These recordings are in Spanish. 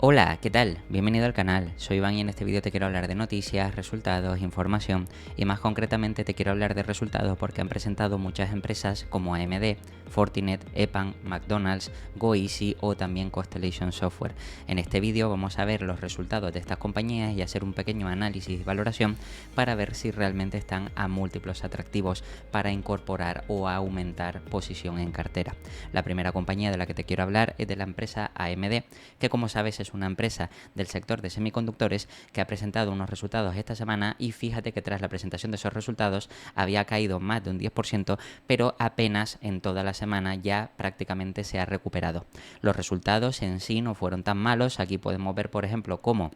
Hola, ¿qué tal? Bienvenido al canal, soy Iván y en este vídeo te quiero hablar de noticias, resultados, información y más concretamente te quiero hablar de resultados porque han presentado muchas empresas como AMD, Fortinet, EPAM, McDonald's, GoEasy o también Constellation Software. En este vídeo vamos a ver los resultados de estas compañías y hacer un pequeño análisis y valoración para ver si realmente están a múltiplos atractivos para incorporar o aumentar posición en cartera. La primera compañía de la que te quiero hablar es de la empresa AMD, que como sabes es una empresa del sector de semiconductores que ha presentado unos resultados esta semana y fíjate que tras la presentación de esos resultados había caído más de un 10%, pero apenas en toda la semana ya prácticamente se ha recuperado. Los resultados en sí no fueron tan malos, aquí podemos ver por ejemplo cómo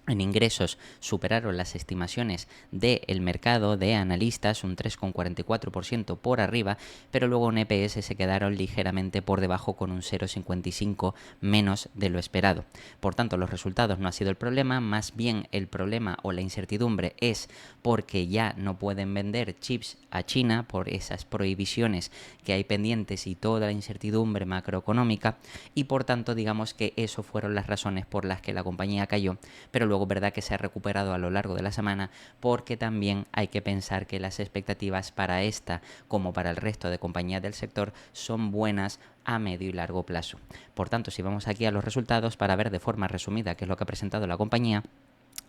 en ingresos superaron las estimaciones del mercado de analistas un 3,44% por arriba, pero luego en EPS se quedaron ligeramente por debajo con un 0,55 menos de lo esperado. Por tanto, los resultados no ha sido el problema, más bien el problema o la incertidumbre es porque ya no pueden vender chips a China por esas prohibiciones que hay pendientes y toda la incertidumbre macroeconómica y por tanto digamos que eso fueron las razones por las que la compañía cayó, pero luego verdad que se ha recuperado a lo largo de la semana porque también hay que pensar que las expectativas para esta como para el resto de compañías del sector son buenas a medio y largo plazo. Por tanto, si vamos aquí a los resultados para ver de forma resumida qué es lo que ha presentado la compañía,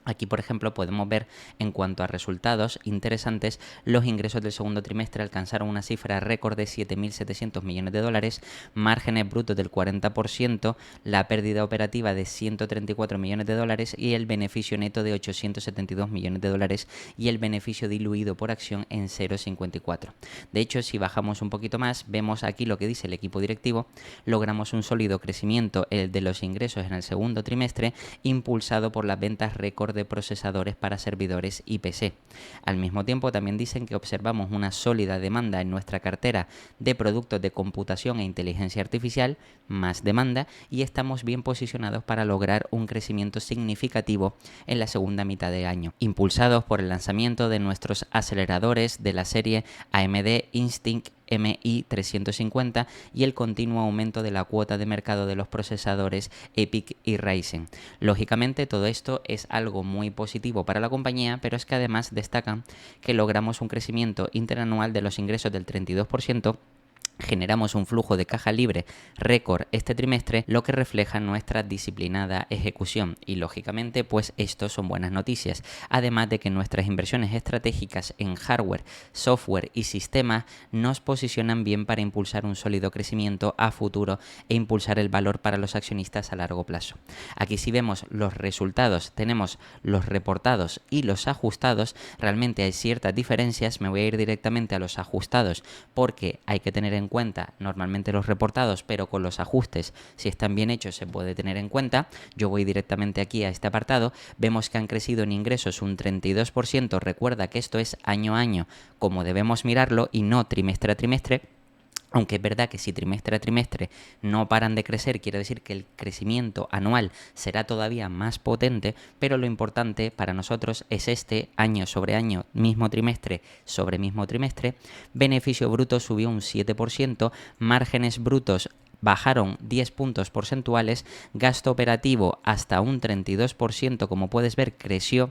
aquí, por ejemplo, podemos ver en cuanto a resultados interesantes, los ingresos del segundo trimestre alcanzaron una cifra récord de 7.700 millones de dólares, márgenes brutos del 40%, la pérdida operativa de 134 millones de dólares y el beneficio neto de 872 millones de dólares y el beneficio diluido por acción en 0,54. De hecho, si bajamos un poquito más, vemos aquí lo que dice el equipo directivo, logramos un sólido crecimiento de los ingresos en el segundo trimestre, impulsado por las ventas récord de procesadores para servidores y PC. Al mismo tiempo también dicen que observamos una sólida demanda en nuestra cartera de productos de computación e inteligencia artificial, más demanda, y estamos bien posicionados para lograr un crecimiento significativo en la segunda mitad de año, impulsados por el lanzamiento de nuestros aceleradores de la serie AMD Instinct MI350 y el continuo aumento de la cuota de mercado de los procesadores EPYC y Ryzen. Lógicamente todo esto es algo muy positivo para la compañía, pero es que además destacan que logramos un crecimiento interanual de los ingresos del 32%, generamos un flujo de caja libre récord este trimestre, lo que refleja nuestra disciplinada ejecución y lógicamente pues esto son buenas noticias, además de que nuestras inversiones estratégicas en hardware, software y sistemas nos posicionan bien para impulsar un sólido crecimiento a futuro e impulsar el valor para los accionistas a largo plazo. Aquí si vemos los resultados, tenemos los reportados y los ajustados, realmente hay ciertas diferencias, me voy a ir directamente a los ajustados porque hay que tener en cuenta normalmente los reportados, pero con los ajustes, si están bien hechos, se puede tener en cuenta. Yo voy directamente aquí a este apartado, vemos que han crecido en ingresos un 32%, recuerda que esto es año a año, como debemos mirarlo y no trimestre a trimestre. Aunque es verdad que si trimestre a trimestre no paran de crecer, quiere decir que el crecimiento anual será todavía más potente, pero lo importante para nosotros es este año sobre año, mismo trimestre sobre mismo trimestre. Beneficio bruto subió un 7%, márgenes brutos bajaron 10 puntos porcentuales, gasto operativo hasta un 32%, como puedes ver, creció.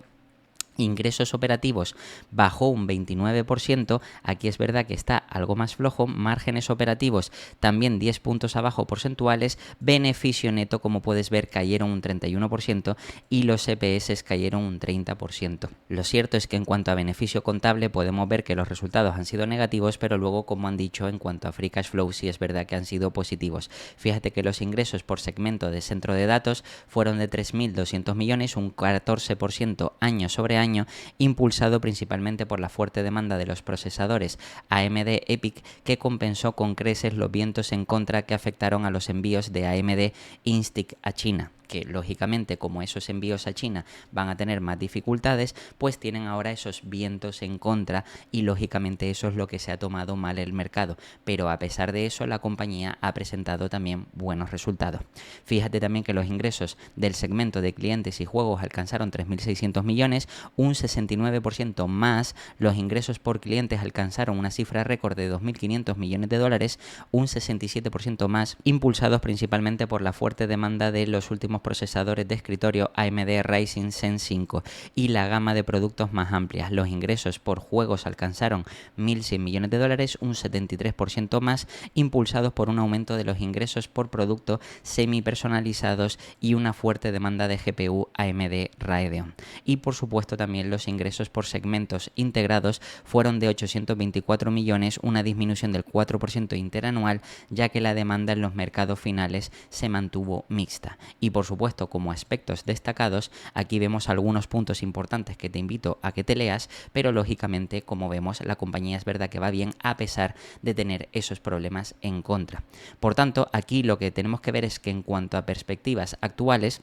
Ingresos operativos bajó un 29%, aquí es verdad que está algo más flojo, márgenes operativos también 10 puntos abajo porcentuales, beneficio neto como puedes ver cayeron un 31% y los EPS cayeron un 30%. Lo cierto es que en cuanto a beneficio contable podemos ver que los resultados han sido negativos, pero luego como han dicho en cuanto a free cash flow sí es verdad que han sido positivos. Fíjate que los ingresos por segmento de centro de datos fueron de 3.200 millones, un 14% año sobre año, impulsado principalmente por la fuerte demanda de los procesadores AMD EPYC que compensó con creces los vientos en contra que afectaron a los envíos de AMD Instinct a China, que lógicamente como esos envíos a China van a tener más dificultades, pues tienen ahora esos vientos en contra y lógicamente eso es lo que se ha tomado mal el mercado, pero a pesar de eso la compañía ha presentado también buenos resultados. Fíjate también que los ingresos del segmento de clientes y juegos alcanzaron 3.600 millones, un 69% más, los ingresos por clientes alcanzaron una cifra récord de 2.500 millones de dólares, un 67% más, impulsados principalmente por la fuerte demanda de los últimos últimos procesadores de escritorio AMD Ryzen Zen 5 y la gama de productos más amplia. Los ingresos por juegos alcanzaron 1.100 millones de dólares, un 73% más, impulsados por un aumento de los ingresos por producto semi-personalizados y una fuerte demanda de GPU AMD Radeon. Y por supuesto también los ingresos por segmentos integrados fueron de 824 millones, una disminución del 4% interanual, ya que la demanda en los mercados finales se mantuvo mixta. Y por supuesto, como aspectos destacados, aquí vemos algunos puntos importantes que te invito a que te leas, pero lógicamente, como vemos, la compañía es verdad que va bien a pesar de tener esos problemas en contra. Por tanto, aquí lo que tenemos que ver es que en cuanto a perspectivas actuales,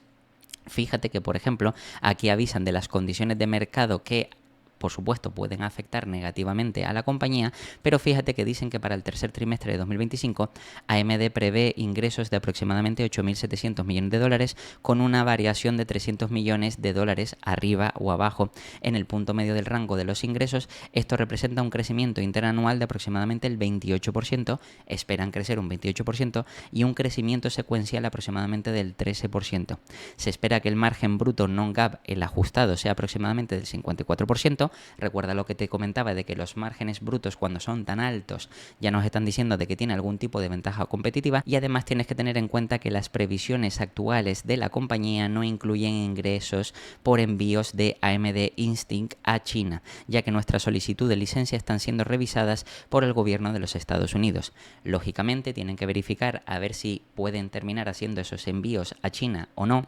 fíjate que, por ejemplo, aquí avisan de las condiciones de mercado que por supuesto pueden afectar negativamente a la compañía, pero fíjate que dicen que para el tercer trimestre de 2025 AMD prevé ingresos de aproximadamente 8.700 millones de dólares con una variación de 300 millones de dólares arriba o abajo en el punto medio del rango de los ingresos. Esto representa un crecimiento interanual de aproximadamente el 28%, esperan crecer un 28% y un crecimiento secuencial aproximadamente del 13%. Se espera que el margen bruto non-GAAP, el ajustado, sea aproximadamente del 54%. Recuerda lo que te comentaba de que los márgenes brutos cuando son tan altos ya nos están diciendo de que tiene algún tipo de ventaja competitiva, y además tienes que tener en cuenta que las previsiones actuales de la compañía no incluyen ingresos por envíos de AMD Instinct a China, ya que nuestras solicitudes de licencia están siendo revisadas por el gobierno de los Estados Unidos. Lógicamente tienen que verificar a ver si pueden terminar haciendo esos envíos a China o no,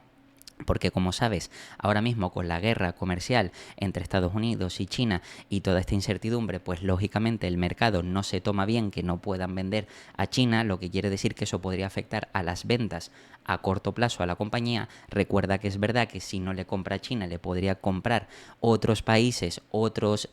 porque como sabes, ahora mismo con la guerra comercial entre Estados Unidos y China y toda esta incertidumbre, pues lógicamente el mercado no se toma bien que no puedan vender a China, lo que quiere decir que eso podría afectar a las ventas a corto plazo a la compañía. Recuerda que es verdad que si no le compra a China, le podría comprar otros países, otras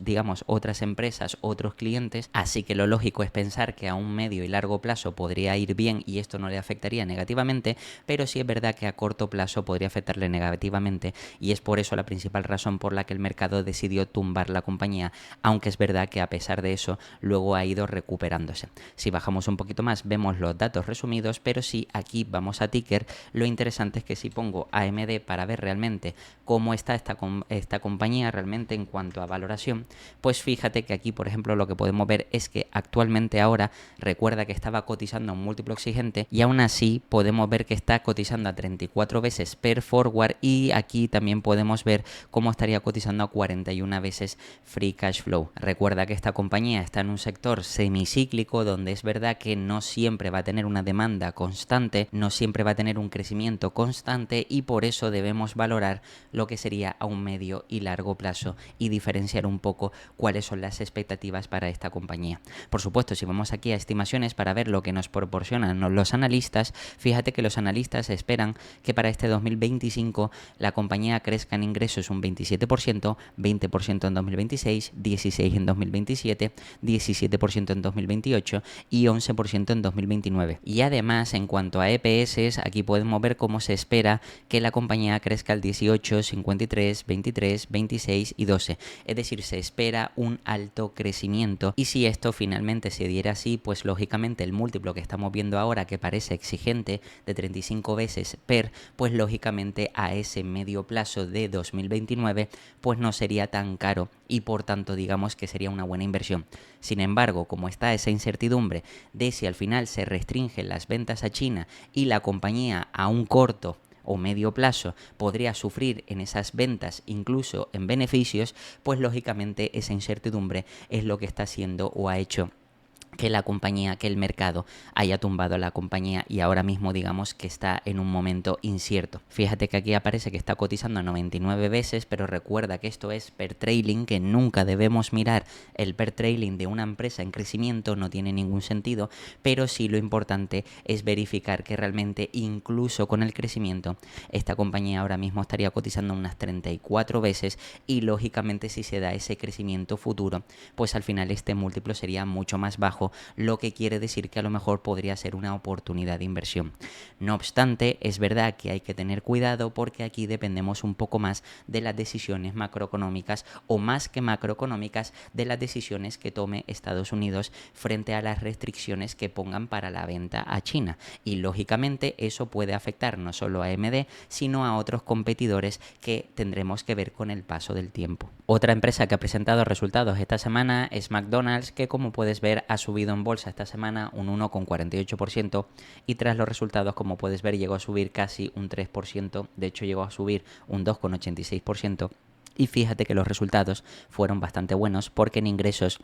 empresas, otros clientes, así que lo lógico es pensar que a un medio y largo plazo podría ir bien y esto no le afectaría negativamente, pero sí es verdad que a corto plazo podría afectarle negativamente, y es por eso la principal razón por la que el mercado decidió tumbar la compañía, aunque es verdad que a pesar de eso luego ha ido recuperándose. Si bajamos un poquito más vemos los datos resumidos, pero si aquí vamos a ticker, lo interesante es que si pongo AMD para ver realmente cómo está esta compañía realmente en cuanto a valoración, pues fíjate que aquí, por ejemplo, lo que podemos ver es que actualmente ahora, recuerda que estaba cotizando a un múltiplo exigente y aún así podemos ver que está cotizando a 34 veces per forward, y aquí también podemos ver cómo estaría cotizando a 41 veces free cash flow. Recuerda que esta compañía está en un sector semicíclico donde es verdad que no siempre va a tener una demanda constante, no siempre va a tener un crecimiento constante, y por eso debemos valorar lo que sería a un medio y largo plazo y diferenciar un poco cuáles son las expectativas para esta compañía. Por supuesto, si vamos aquí a estimaciones para ver lo que nos proporcionan los analistas, fíjate que los analistas esperan que para este 2025 la compañía crezca en ingresos un 27%, 20% en 2026, 16% en 2027, 17% en 2028 y 11% en 2029. Y además, en cuanto a EPS, aquí podemos ver cómo se espera que la compañía crezca al 18, 53, 23, 26 y 12. Es decir, se espera un alto crecimiento, y si esto finalmente se diera así, pues lógicamente el múltiplo que estamos viendo ahora, que parece exigente, de 35 veces PER, pues lógicamente a ese medio plazo de 2029 pues no sería tan caro, y por tanto digamos que sería una buena inversión. Sin embargo, como está esa incertidumbre de si al final se restringen las ventas a China y la compañía a un corto o medio plazo podría sufrir en esas ventas, incluso en beneficios, pues lógicamente esa incertidumbre es lo que está haciendo o ha hecho que la compañía, que el mercado haya tumbado a la compañía, y ahora mismo digamos que está en un momento incierto. Fíjate que aquí aparece que está cotizando a 99 veces, pero recuerda que esto es per trailing, que nunca debemos mirar el per trailing de una empresa en crecimiento, no tiene ningún sentido, pero sí lo importante es verificar que realmente incluso con el crecimiento esta compañía ahora mismo estaría cotizando unas 34 veces, y lógicamente si se da ese crecimiento futuro, pues al final este múltiplo sería mucho más bajo bajo, lo que quiere decir que a lo mejor podría ser una oportunidad de inversión. No obstante, es verdad que hay que tener cuidado porque aquí dependemos un poco más de las decisiones macroeconómicas o más que macroeconómicas de las decisiones que tome Estados Unidos frente a las restricciones que pongan para la venta a China. Y lógicamente eso puede afectar no solo a AMD, sino a otros competidores que tendremos que ver con el paso del tiempo. Otra empresa que ha presentado resultados esta semana es McDonald's, que como puedes ver ha subido en bolsa esta semana un 1,48% y tras los resultados, como puedes ver, llegó a subir casi un 3%, de hecho llegó a subir un 2,86%. Y fíjate que los resultados fueron bastante buenos porque en ingresos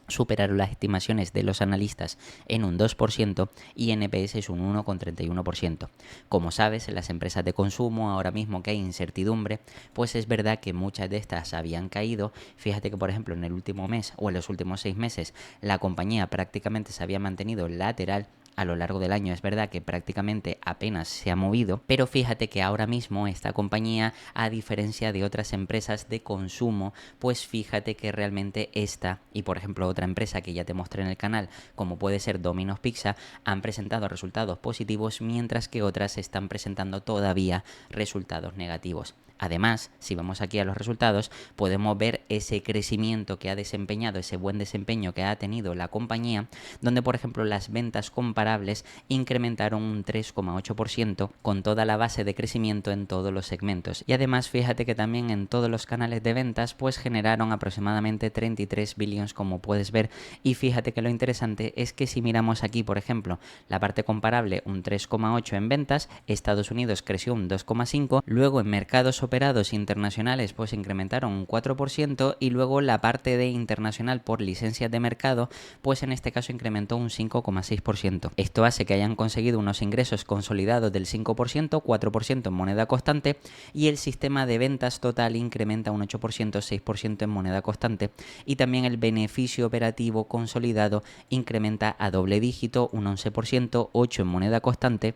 superaron las estimaciones de los analistas en un 2% y en EPS es un 1,31%. Como sabes, en las empresas de consumo, ahora mismo que hay incertidumbre, pues es verdad que muchas de estas habían caído. Fíjate que, por ejemplo, en el último mes o en los últimos 6 meses, la compañía prácticamente se había mantenido lateral. A lo largo del año es verdad que prácticamente apenas se ha movido, pero fíjate que ahora mismo esta compañía, a diferencia de otras empresas de consumo, pues fíjate que realmente esta y por ejemplo otra empresa que ya te mostré en el canal, como puede ser Domino's Pizza, han presentado resultados positivos, mientras que otras están presentando todavía resultados negativos. Además, si vamos aquí a los resultados, podemos ver ese crecimiento que ha desempeñado, ese buen desempeño que ha tenido la compañía, donde por ejemplo las ventas comparables incrementaron un 3,8% con toda la base de crecimiento en todos los segmentos. Y además fíjate que también en todos los canales de ventas pues generaron aproximadamente 33 billions, como puedes ver. Y fíjate que lo interesante es que si miramos aquí, por ejemplo, la parte comparable, un 3,8 en ventas, Estados Unidos creció un 2,5, luego en mercados operados internacionales pues incrementaron un 4% y luego la parte de internacional por licencias de mercado pues en este caso incrementó un 5,6%. Esto hace que hayan conseguido unos ingresos consolidados del 5%, 4% en moneda constante y el sistema de ventas total incrementa un 8%, 6% en moneda constante y también el beneficio operativo consolidado incrementa a doble dígito, un 11%, 8% en moneda constante,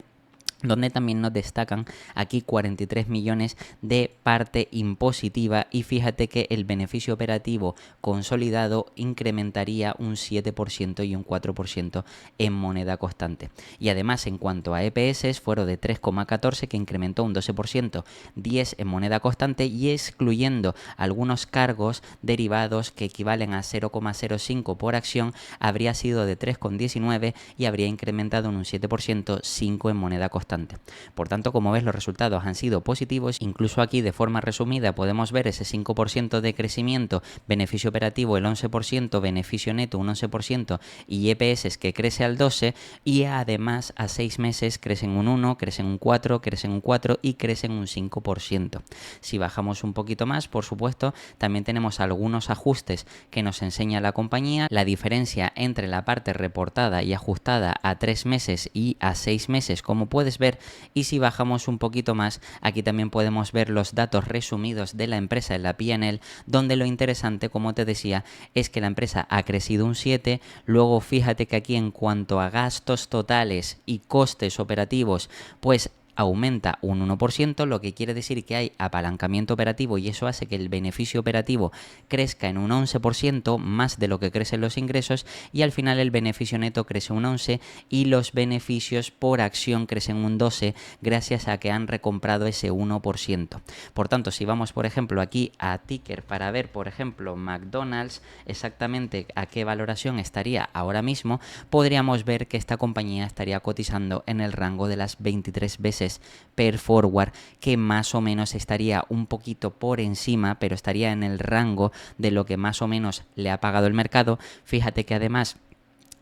donde también nos destacan aquí 43 millones de parte impositiva y fíjate que el beneficio operativo consolidado incrementaría un 7% y un 4% en moneda constante. Y además en cuanto a EPS fueron de 3,14 que incrementó un 12%, 10 en moneda constante y excluyendo algunos cargos derivados que equivalen a 0,05 por acción habría sido de 3,19 y habría incrementado en un 7%, 5 en moneda constante. Por tanto, como ves, los resultados han sido positivos. Incluso aquí, de forma resumida, podemos ver ese 5% de crecimiento, beneficio operativo el 11%, beneficio neto un 11% y EPS que crece al 12% y además a 6 meses crecen un 1, crecen un 4, crecen un 4 y crecen un 5%. Si bajamos un poquito más, por supuesto, también tenemos algunos ajustes que nos enseña la compañía. La diferencia entre la parte reportada y ajustada a 3 meses y a 6 meses, como puedes ver, y si bajamos un poquito más, aquí también podemos ver los datos resumidos de la empresa en la P&L, donde lo interesante, como te decía, es que la empresa ha crecido un 7%, luego fíjate que aquí en cuanto a gastos totales y costes operativos, pues aumenta un 1%, lo que quiere decir que hay apalancamiento operativo y eso hace que el beneficio operativo crezca en un 11%, más de lo que crecen los ingresos, y al final el beneficio neto crece un 11% y los beneficios por acción crecen un 12% gracias a que han recomprado ese 1%. Por tanto, si vamos por ejemplo aquí a ticker para ver por ejemplo McDonald's exactamente a qué valoración estaría ahora mismo, podríamos ver que esta compañía estaría cotizando en el rango de las 23 veces per forward, que más o menos estaría un poquito por encima, pero estaría en el rango de lo que más o menos le ha pagado el mercado. Fíjate que además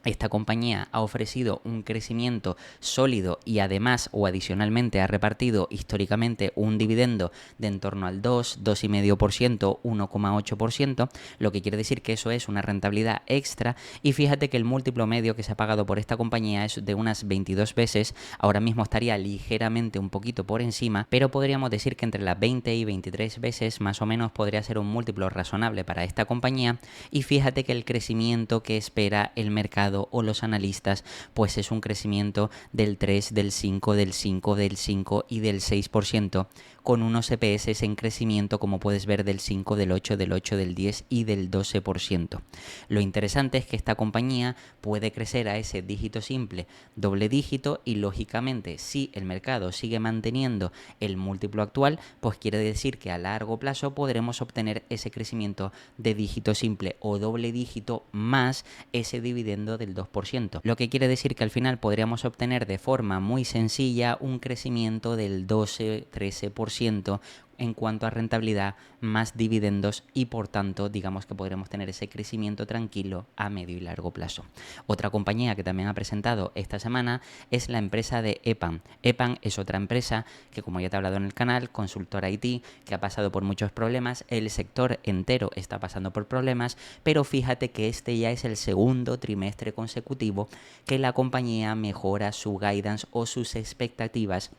esta compañía ha ofrecido un crecimiento sólido y además o adicionalmente ha repartido históricamente un dividendo de en torno al 2, 2,5%, 1,8%, lo que quiere decir que eso es una rentabilidad extra. Y fíjate que el múltiplo medio que se ha pagado por esta compañía es de unas 22 veces, ahora mismo estaría ligeramente un poquito por encima, pero podríamos decir que entre las 20 y 23 veces más o menos podría ser un múltiplo razonable para esta compañía. Y fíjate que el crecimiento que espera el mercado mercado o los analistas, pues es un crecimiento del 3, del 5, del 5, del 5 y del 6%, con unos EPS en crecimiento, como puedes ver, del 5, del 8, del 8, del 10 y del 12%. Lo interesante es que esta compañía puede crecer a ese dígito simple, doble dígito, y lógicamente si el mercado sigue manteniendo el múltiplo actual, pues quiere decir que a largo plazo podremos obtener ese crecimiento de dígito simple o doble dígito más ese dividendo del 2%. Lo que quiere decir que al final podríamos obtener de forma muy sencilla un crecimiento del 12-13% en cuanto a rentabilidad más dividendos, y por tanto digamos que podremos tener ese crecimiento tranquilo a medio y largo plazo. Otra compañía que también ha presentado esta semana es la empresa de EPAM. EPAM es otra empresa que, como ya te he hablado en el canal, consultora IT, que ha pasado por muchos problemas. El sector entero está pasando por problemas, pero fíjate que este ya es el segundo trimestre consecutivo que la compañía mejora su guidance o sus expectativas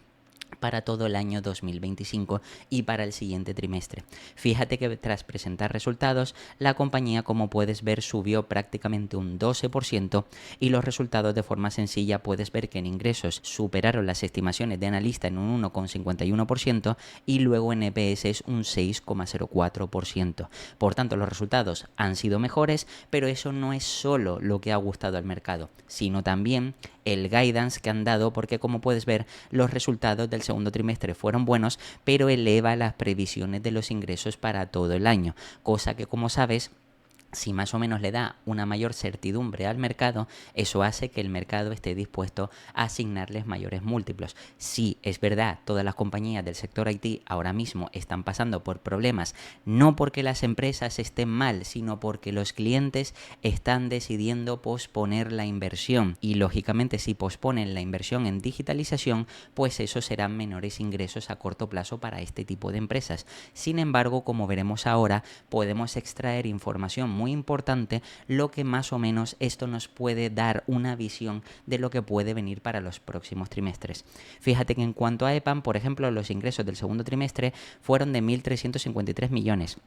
para todo el año 2025 y para el siguiente trimestre. Fíjate que tras presentar resultados, la compañía, como puedes ver, subió prácticamente un 12%, y los resultados de forma sencilla puedes ver que en ingresos superaron las estimaciones de analista en un 1,51% y luego en EPS es un 6,04%. Por tanto, los resultados han sido mejores, pero eso no es solo lo que ha gustado al mercado, sino también el guidance que han dado, porque como puedes ver, los resultados del segundo trimestre fueron buenos, pero eleva las previsiones de los ingresos para todo el año, cosa que, como sabes, si más o menos le da una mayor certidumbre al mercado, eso hace que el mercado esté dispuesto a asignarles mayores múltiplos. Sí, es verdad, todas las compañías del sector IT ahora mismo están pasando por problemas, no porque las empresas estén mal, sino porque los clientes están decidiendo posponer la inversión, y lógicamente si posponen la inversión en digitalización, pues eso serán menores ingresos a corto plazo para este tipo de empresas. Sin embargo, como veremos ahora, podemos extraer información muy importante, lo que más o menos esto nos puede dar una visión de lo que puede venir para los próximos trimestres. Fíjate que en cuanto a EPAM, por ejemplo, los ingresos del segundo trimestre fueron de 1.353 millones.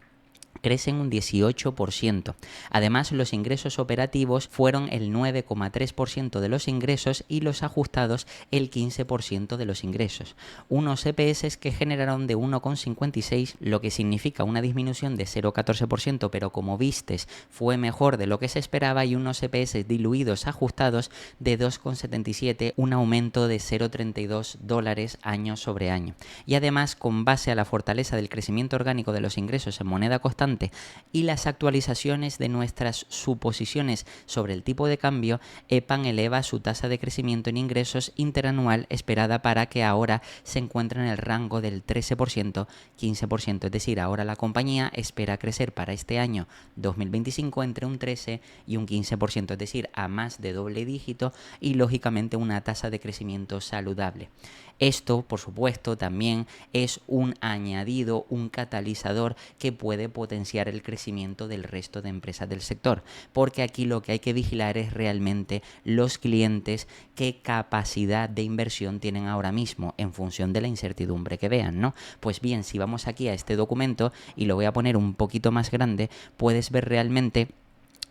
Crecen un 18%. Además, los ingresos operativos fueron el 9,3% de los ingresos y los ajustados el 15% de los ingresos. Unos EPS que generaron de 1,56, lo que significa una disminución de 0,14%, pero como vistes fue mejor de lo que se esperaba, y unos EPS diluidos ajustados de 2,77, un aumento de $0,32 año sobre año. Y además, con base a la fortaleza del crecimiento orgánico de los ingresos en moneda constante y las actualizaciones de nuestras suposiciones sobre el tipo de cambio, EPAM eleva su tasa de crecimiento en ingresos interanual esperada para que ahora se encuentre en el rango del 13%, 15%. Es decir, ahora la compañía espera crecer para este año 2025 entre un 13 y un 15%, es decir, a más de doble dígito, y lógicamente una tasa de crecimiento saludable. Esto, por supuesto, también es un añadido, un catalizador que puede potenciar el crecimiento del resto de empresas del sector, porque aquí lo que hay que vigilar es realmente los clientes, qué capacidad de inversión tienen ahora mismo en función de la incertidumbre que vean, ¿no? Pues bien, si vamos aquí a este documento y lo voy a poner un poquito más grande, puedes ver realmente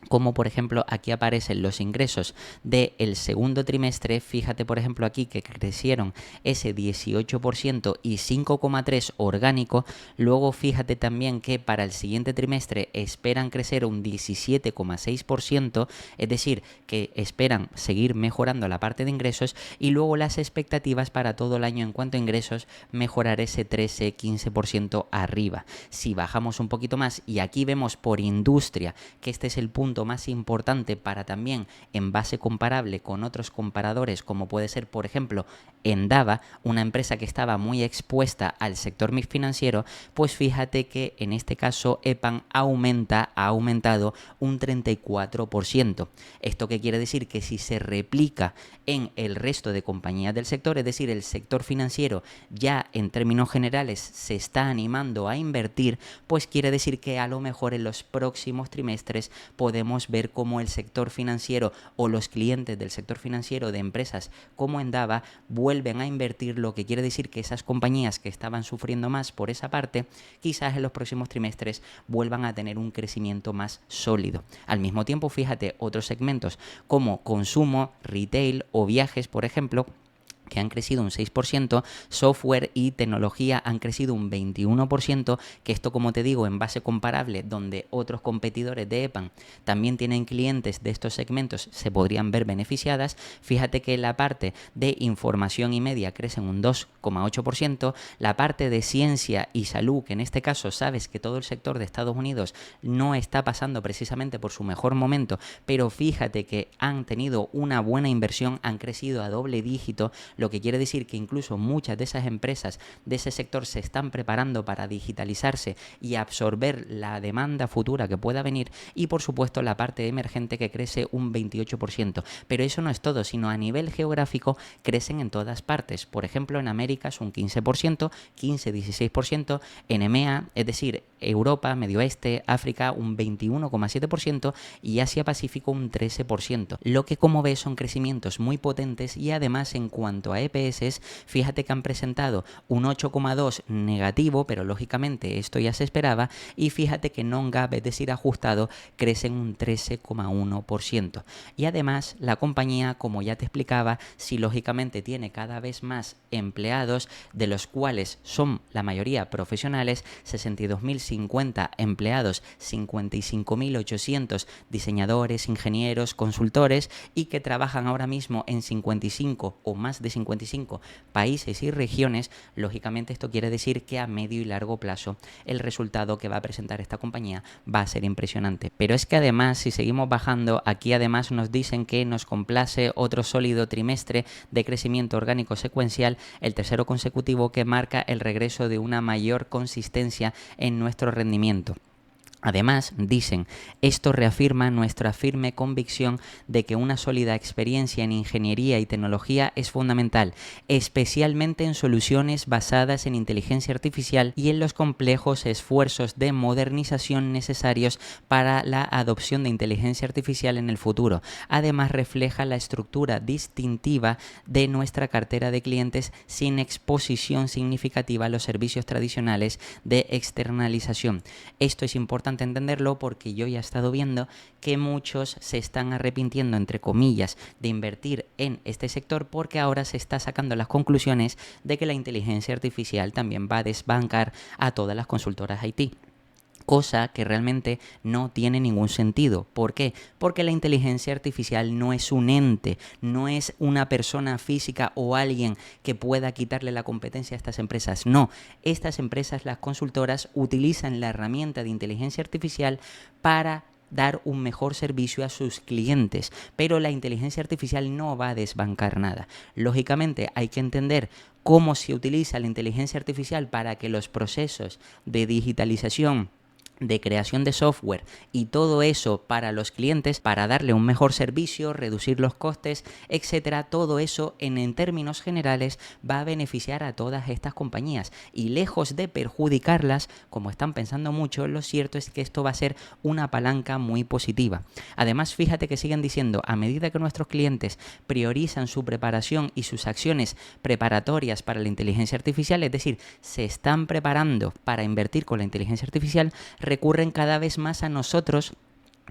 como, por ejemplo, aquí aparecen los ingresos del segundo trimestre. Fíjate, por ejemplo, aquí que crecieron ese 18% y 5,3% orgánico. Luego fíjate también que para el siguiente trimestre esperan crecer un 17,6%, es decir, que esperan seguir mejorando la parte de ingresos, y luego las expectativas para todo el año en cuanto a ingresos mejorar ese 13-15% arriba. Si bajamos un poquito más y aquí vemos por industria, que este es el punto más importante para también en base comparable con otros comparadores, como puede ser, por ejemplo, Endava, una empresa que estaba muy expuesta al sector financiero, pues fíjate que en este caso EPAM ha aumentado un 34%. ¿Esto qué quiere decir? Que si se replica en el resto de compañías del sector, es decir, el sector financiero ya en términos generales se está animando a invertir, pues quiere decir que a lo mejor en los próximos trimestres podemos podemos ver cómo el sector financiero o los clientes del sector financiero de empresas como Endava vuelven a invertir, lo que quiere decir que esas compañías que estaban sufriendo más por esa parte, quizás en los próximos trimestres vuelvan a tener un crecimiento más sólido. Al mismo tiempo, fíjate, otros segmentos como consumo, retail o viajes, por ejemplo, que han crecido un 6%, software y tecnología han crecido un 21%, que esto, como te digo, en base comparable, donde otros competidores de EPAM también tienen clientes de estos segmentos, se podrían ver beneficiadas. Fíjate que la parte de información y media crece en un 2,8%, la parte de ciencia y salud, que en este caso sabes que todo el sector de Estados Unidos no está pasando precisamente por su mejor momento, pero fíjate que han tenido una buena inversión, han crecido a doble dígito, lo que quiere decir que incluso muchas de esas empresas de ese sector se están preparando para digitalizarse y absorber la demanda futura que pueda venir, y por supuesto la parte emergente que crece un 28%. Pero eso no es todo, sino a nivel geográfico crecen en todas partes. Por ejemplo, en América es un 15%, 15-16%, en EMEA, es decir, Europa, Medio Oeste, África un 21,7% y Asia-Pacífico un 13%. Lo que, como ves, son crecimientos muy potentes, y además en cuanto a EPS, fíjate que han presentado un 8,2 negativo, pero lógicamente esto ya se esperaba, y fíjate que non-GAAP, es decir, ajustado, crece en un 13,1%. Y además la compañía, como ya te explicaba, si lógicamente tiene cada vez más empleados, de los cuales son la mayoría profesionales, 62.050 empleados, 55.800 diseñadores, ingenieros, consultores, y que trabajan ahora mismo en 55 o más de 55 países y regiones. Lógicamente esto quiere decir que a medio y largo plazo el resultado que va a presentar esta compañía va a ser impresionante. Pero es que además, si seguimos bajando, aquí además nos dicen que nos complace otro sólido trimestre de crecimiento orgánico secuencial, el tercero consecutivo, que marca el regreso de una mayor consistencia en nuestro rendimiento. Además, dicen, esto reafirma nuestra firme convicción de que una sólida experiencia en ingeniería y tecnología es fundamental, especialmente en soluciones basadas en inteligencia artificial y en los complejos esfuerzos de modernización necesarios para la adopción de inteligencia artificial en el futuro. Además, refleja la estructura distintiva de nuestra cartera de clientes sin exposición significativa a los servicios tradicionales de externalización. Esto es importante entenderlo porque yo ya he estado viendo que muchos se están arrepintiendo, entre comillas, de invertir en este sector, porque ahora se está sacando las conclusiones de que la inteligencia artificial también va a desbancar a todas las consultoras IT. Cosa que realmente no tiene ningún sentido. ¿Por qué? Porque la inteligencia artificial no es un ente, no es una persona física o alguien que pueda quitarle la competencia a estas empresas. No, estas empresas, las consultoras, utilizan la herramienta de inteligencia artificial para dar un mejor servicio a sus clientes, pero la inteligencia artificial no va a desbancar nada. Lógicamente hay que entender cómo se utiliza la inteligencia artificial para que los procesos de digitalización, de creación de software y todo eso para los clientes, para darle un mejor servicio, reducir los costes, etcétera, todo eso en términos generales va a beneficiar a todas estas compañías, y lejos de perjudicarlas, como están pensando mucho, lo cierto es que esto va a ser una palanca muy positiva. Además, fíjate que siguen diciendo, a medida que nuestros clientes priorizan su preparación y sus acciones preparatorias para la inteligencia artificial, es decir, se están preparando para invertir con la inteligencia artificial, recurren cada vez más a nosotros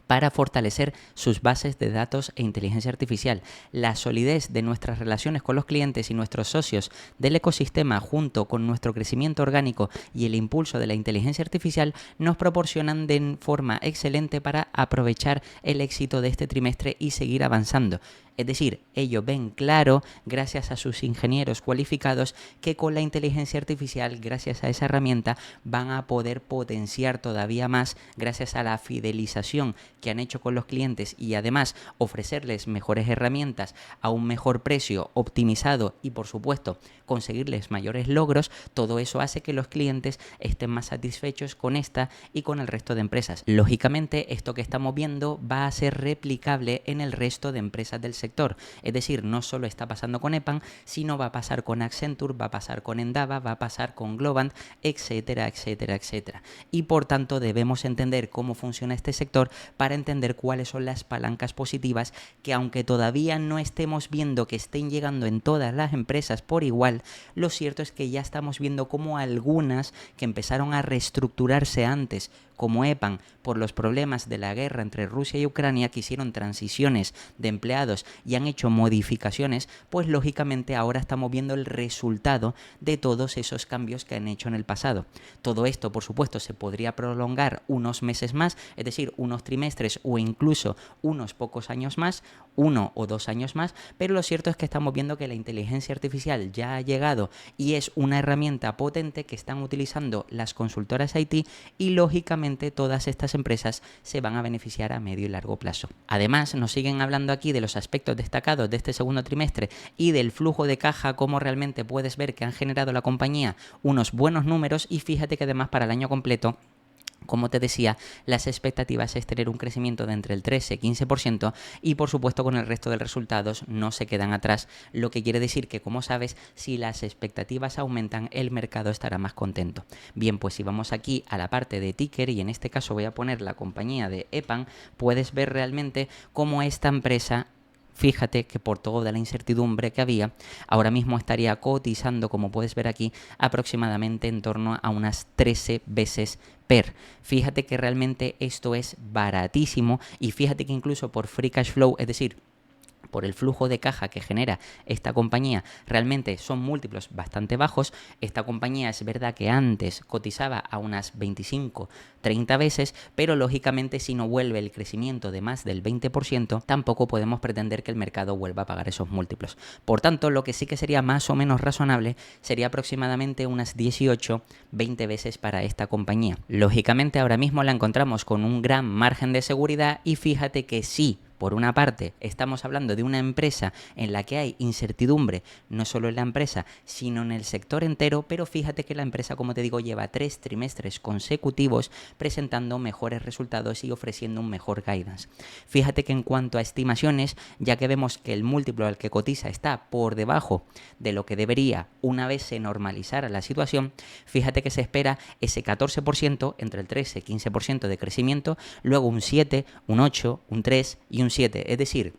para fortalecer sus bases de datos e inteligencia artificial. La solidez de nuestras relaciones con los clientes y nuestros socios del ecosistema, junto con nuestro crecimiento orgánico y el impulso de la inteligencia artificial, nos proporcionan de forma excelente para aprovechar el éxito de este trimestre y seguir avanzando. Es decir, ellos ven claro, gracias a sus ingenieros cualificados, que con la inteligencia artificial, gracias a esa herramienta, van a poder potenciar todavía más, gracias a la fidelización que han hecho con los clientes, y además ofrecerles mejores herramientas a un mejor precio optimizado y, por supuesto, conseguirles mayores logros. Todo eso hace que los clientes estén más satisfechos con esta y con el resto de empresas. Lógicamente, esto que estamos viendo va a ser replicable en el resto de empresas del sector. Es decir, no solo está pasando con EPAM, sino va a pasar con Accenture, va a pasar con Endava, va a pasar con Globant, etcétera, etcétera, etcétera. Y por tanto debemos entender cómo funciona este sector para entender cuáles son las palancas positivas que, aunque todavía no estemos viendo que estén llegando en todas las empresas por igual, lo cierto es que ya estamos viendo cómo algunas que empezaron a reestructurarse antes, como EPAM, por los problemas de la guerra entre Rusia y Ucrania, que hicieron transiciones de empleados y han hecho modificaciones, pues lógicamente ahora estamos viendo el resultado de todos esos cambios que han hecho en el pasado. Todo esto, por supuesto, se podría prolongar unos meses más, es decir, unos trimestres o incluso unos pocos años más, 1 o 2 años más, pero lo cierto es que estamos viendo que la inteligencia artificial ya ha llegado y es una herramienta potente que están utilizando las consultoras IT y lógicamente todas estas empresas se van a beneficiar a medio y largo plazo. Además, nos siguen hablando aquí de los aspectos destacados de este segundo trimestre y del flujo de caja, cómo realmente puedes ver que han generado la compañía unos buenos números, y fíjate que además para el año completo, como te decía, las expectativas es tener un crecimiento de entre el 13 y 15% y por supuesto con el resto de resultados no se quedan atrás, lo que quiere decir que, como sabes, si las expectativas aumentan, el mercado estará más contento. Bien, pues si vamos aquí a la parte de ticker, y en este caso voy a poner la compañía de EPAM, puedes ver realmente cómo esta empresa, fíjate que por toda la incertidumbre que había, ahora mismo estaría cotizando, como puedes ver aquí, aproximadamente en torno a unas 13 veces PER. Fíjate que realmente esto es baratísimo y fíjate que incluso por free cash flow, es decir, por el flujo de caja que genera esta compañía, realmente son múltiplos bastante bajos. Esta compañía es verdad que antes cotizaba a unas 25-30 veces, pero lógicamente si no vuelve el crecimiento de más del 20%, tampoco podemos pretender que el mercado vuelva a pagar esos múltiplos. Por tanto, lo que sí que sería más o menos razonable sería aproximadamente unas 18-20 veces para esta compañía. Lógicamente ahora mismo la encontramos con un gran margen de seguridad y fíjate que sí, por una parte, estamos hablando de una empresa en la que hay incertidumbre, no solo en la empresa, sino en el sector entero, pero fíjate que la empresa, como te digo, lleva 3 trimestres consecutivos presentando mejores resultados y ofreciendo un mejor guidance. Fíjate que en cuanto a estimaciones, ya que vemos que el múltiplo al que cotiza está por debajo de lo que debería una vez se normalizara la situación, fíjate que se espera ese 14%, entre el 13 y 15% de crecimiento, luego un 7, un 8, un 3 y un 7, es decir,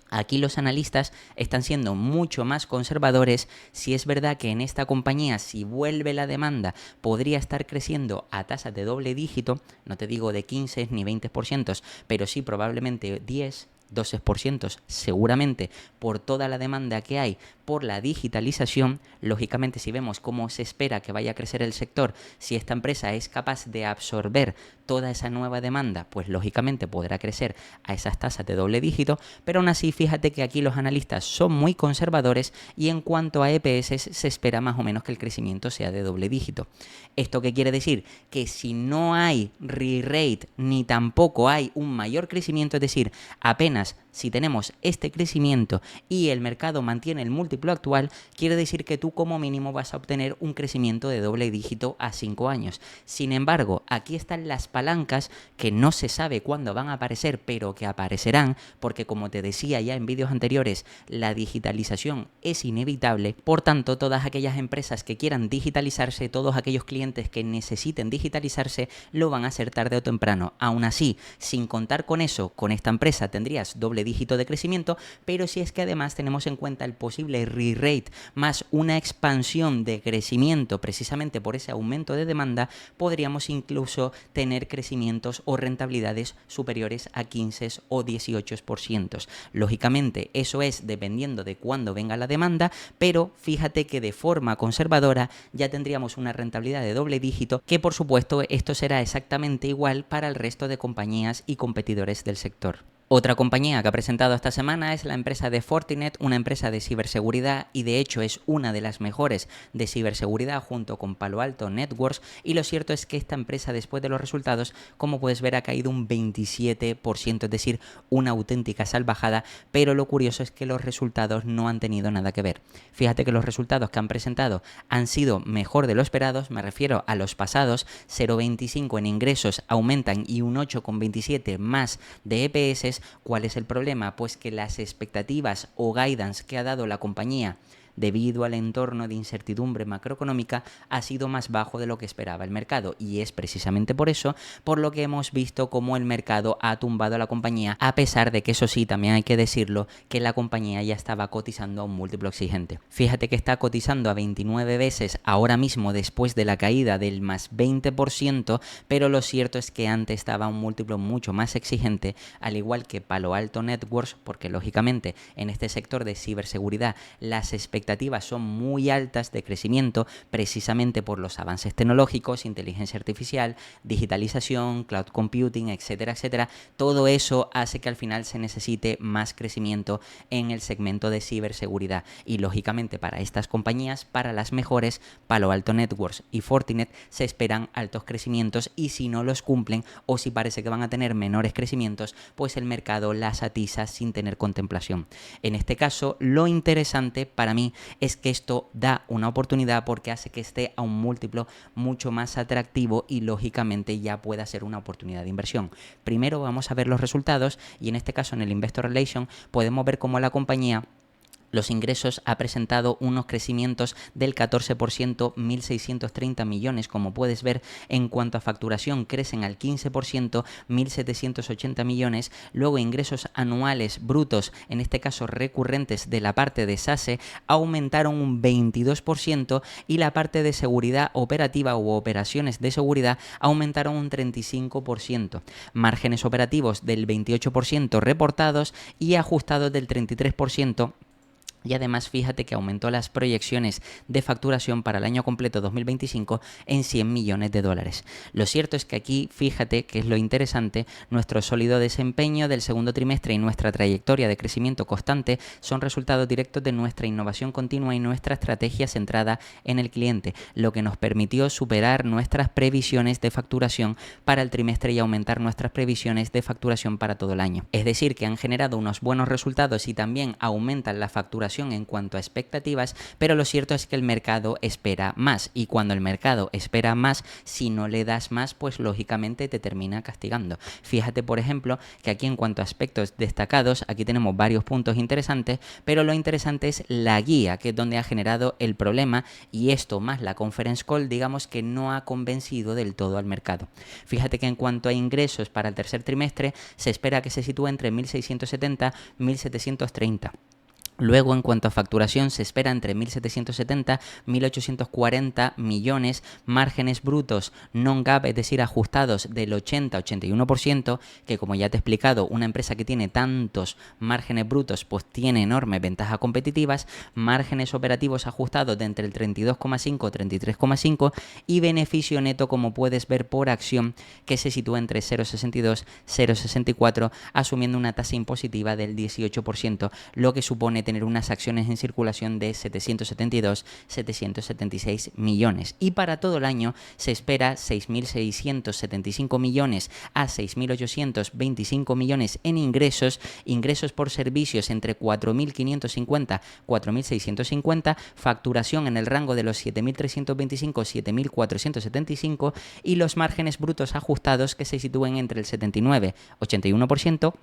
aquí los analistas están siendo mucho más conservadores. Si es verdad que en esta compañía, si vuelve la demanda, podría estar creciendo a tasas de doble dígito, no te digo de 15 ni 20%, pero sí probablemente 10, 12% seguramente, por toda la demanda que hay por la digitalización. Lógicamente, si vemos cómo se espera que vaya a crecer el sector, si esta empresa es capaz de absorber toda esa nueva demanda, pues lógicamente podrá crecer a esas tasas de doble dígito, pero aún así fíjate que aquí los analistas son muy conservadores y en cuanto a EPS se espera más o menos que el crecimiento sea de doble dígito. ¿Esto qué quiere decir? Que si no hay re-rate ni tampoco hay un mayor crecimiento, es decir, apenas si tenemos este crecimiento y el mercado mantiene el múltiplo actual, quiere decir que tú como mínimo vas a obtener un crecimiento de doble dígito a 5 años. Sin embargo, aquí están las palancas que no se sabe cuándo van a aparecer, pero que aparecerán, porque como te decía ya en vídeos anteriores, la digitalización es inevitable. Por tanto, todas aquellas empresas que quieran digitalizarse, todos aquellos clientes que necesiten digitalizarse, lo van a hacer tarde o temprano. Aún así, sin contar con eso, con esta empresa tendrías doble dígito de crecimiento, pero si es que además tenemos en cuenta el posible re-rate más una expansión de crecimiento precisamente por ese aumento de demanda, podríamos incluso tener crecimientos o rentabilidades superiores a 15 o 18%. Lógicamente, eso es dependiendo de cuándo venga la demanda, pero fíjate que de forma conservadora ya tendríamos una rentabilidad de doble dígito, que por supuesto esto será exactamente igual para el resto de compañías y competidores del sector. Otra compañía que ha presentado esta semana es la empresa de Fortinet, una empresa de ciberseguridad y de hecho es una de las mejores de ciberseguridad junto con Palo Alto Networks, y lo cierto es que esta empresa después de los resultados, como puedes ver, ha caído un 27%, es decir, una auténtica salvajada, pero lo curioso es que los resultados no han tenido nada que ver. Fíjate que los resultados que han presentado han sido mejor de lo esperados, me refiero a los pasados, 0,25 en ingresos aumentan y un 8,27 más de EPS, veces. ¿Cuál es el problema? Pues que las expectativas o guidance que ha dado la compañía debido al entorno de incertidumbre macroeconómica ha sido más bajo de lo que esperaba el mercado, y es precisamente por eso por lo que hemos visto cómo el mercado ha tumbado a la compañía, a pesar de que, eso sí, también hay que decirlo, que la compañía ya estaba cotizando a un múltiplo exigente. Fíjate que está cotizando a 29 veces ahora mismo después de la caída del más 20%, pero lo cierto es que antes estaba a un múltiplo mucho más exigente, al igual que Palo Alto Networks, porque lógicamente en este sector de ciberseguridad las expectativas son muy altas de crecimiento, precisamente por los avances tecnológicos, inteligencia artificial, digitalización, cloud computing, etcétera, etcétera. Todo eso hace que al final se necesite más crecimiento en el segmento de ciberseguridad, y lógicamente para estas compañías, para las mejores, Palo Alto Networks y Fortinet, se esperan altos crecimientos, y si no los cumplen o si parece que van a tener menores crecimientos, pues el mercado las atiza sin tener contemplación. En este caso, lo interesante para mí es que esto da una oportunidad porque hace que esté a un múltiplo mucho más atractivo y lógicamente ya pueda ser una oportunidad de inversión. Primero vamos a ver los resultados, y en este caso en el Investor Relation podemos ver cómo la compañía, los ingresos, ha presentado unos crecimientos del 14%, 1.630 millones, como puedes ver. En cuanto a facturación, crecen al 15%, 1.780 millones. Luego, ingresos anuales brutos, en este caso recurrentes de la parte de SaaS, aumentaron un 22%, y la parte de seguridad operativa u operaciones de seguridad aumentaron un 35%. Márgenes operativos del 28% reportados y ajustados del 33%. Y además fíjate que aumentó las proyecciones de facturación para el año completo 2025 en 100 millones de dólares. Lo cierto es que aquí, fíjate que es lo interesante, nuestro sólido desempeño del segundo trimestre y nuestra trayectoria de crecimiento constante son resultados directos de nuestra innovación continua y nuestra estrategia centrada en el cliente, lo que nos permitió superar nuestras previsiones de facturación para el trimestre y aumentar nuestras previsiones de facturación para todo el año. Es decir, que han generado unos buenos resultados y también aumentan la facturación en cuanto a expectativas, pero lo cierto es que el mercado espera más, y cuando el mercado espera más, si no le das más, pues lógicamente te termina castigando. Fíjate, por ejemplo, que aquí en cuanto a aspectos destacados, aquí tenemos varios puntos interesantes, pero lo interesante es la guía, que es donde ha generado el problema, y esto más la conference call, digamos que no ha convencido del todo al mercado. Fíjate que en cuanto a ingresos para el tercer trimestre, se espera que se sitúe entre 1.670 y 1.730. Luego, en cuanto a facturación, se espera entre 1.770 y 1.840 millones, márgenes brutos non-GAAP, es decir, ajustados del 80-81%, que como ya te he explicado, una empresa que tiene tantos márgenes brutos pues tiene enormes ventajas competitivas, márgenes operativos ajustados de entre el 32,5 y 33,5, y beneficio neto, como puedes ver por acción, que se sitúa entre 0,62 y 0,64, asumiendo una tasa impositiva del 18%, lo que supone tener unas acciones en circulación de 776 millones. Y para todo el año se espera 6.675 millones a 6.825 millones en ingresos por servicios entre 4.550 y 4.650, facturación en el rango de los 7.325 y 7.475, y los márgenes brutos ajustados que se sitúen entre el 79 y 81%,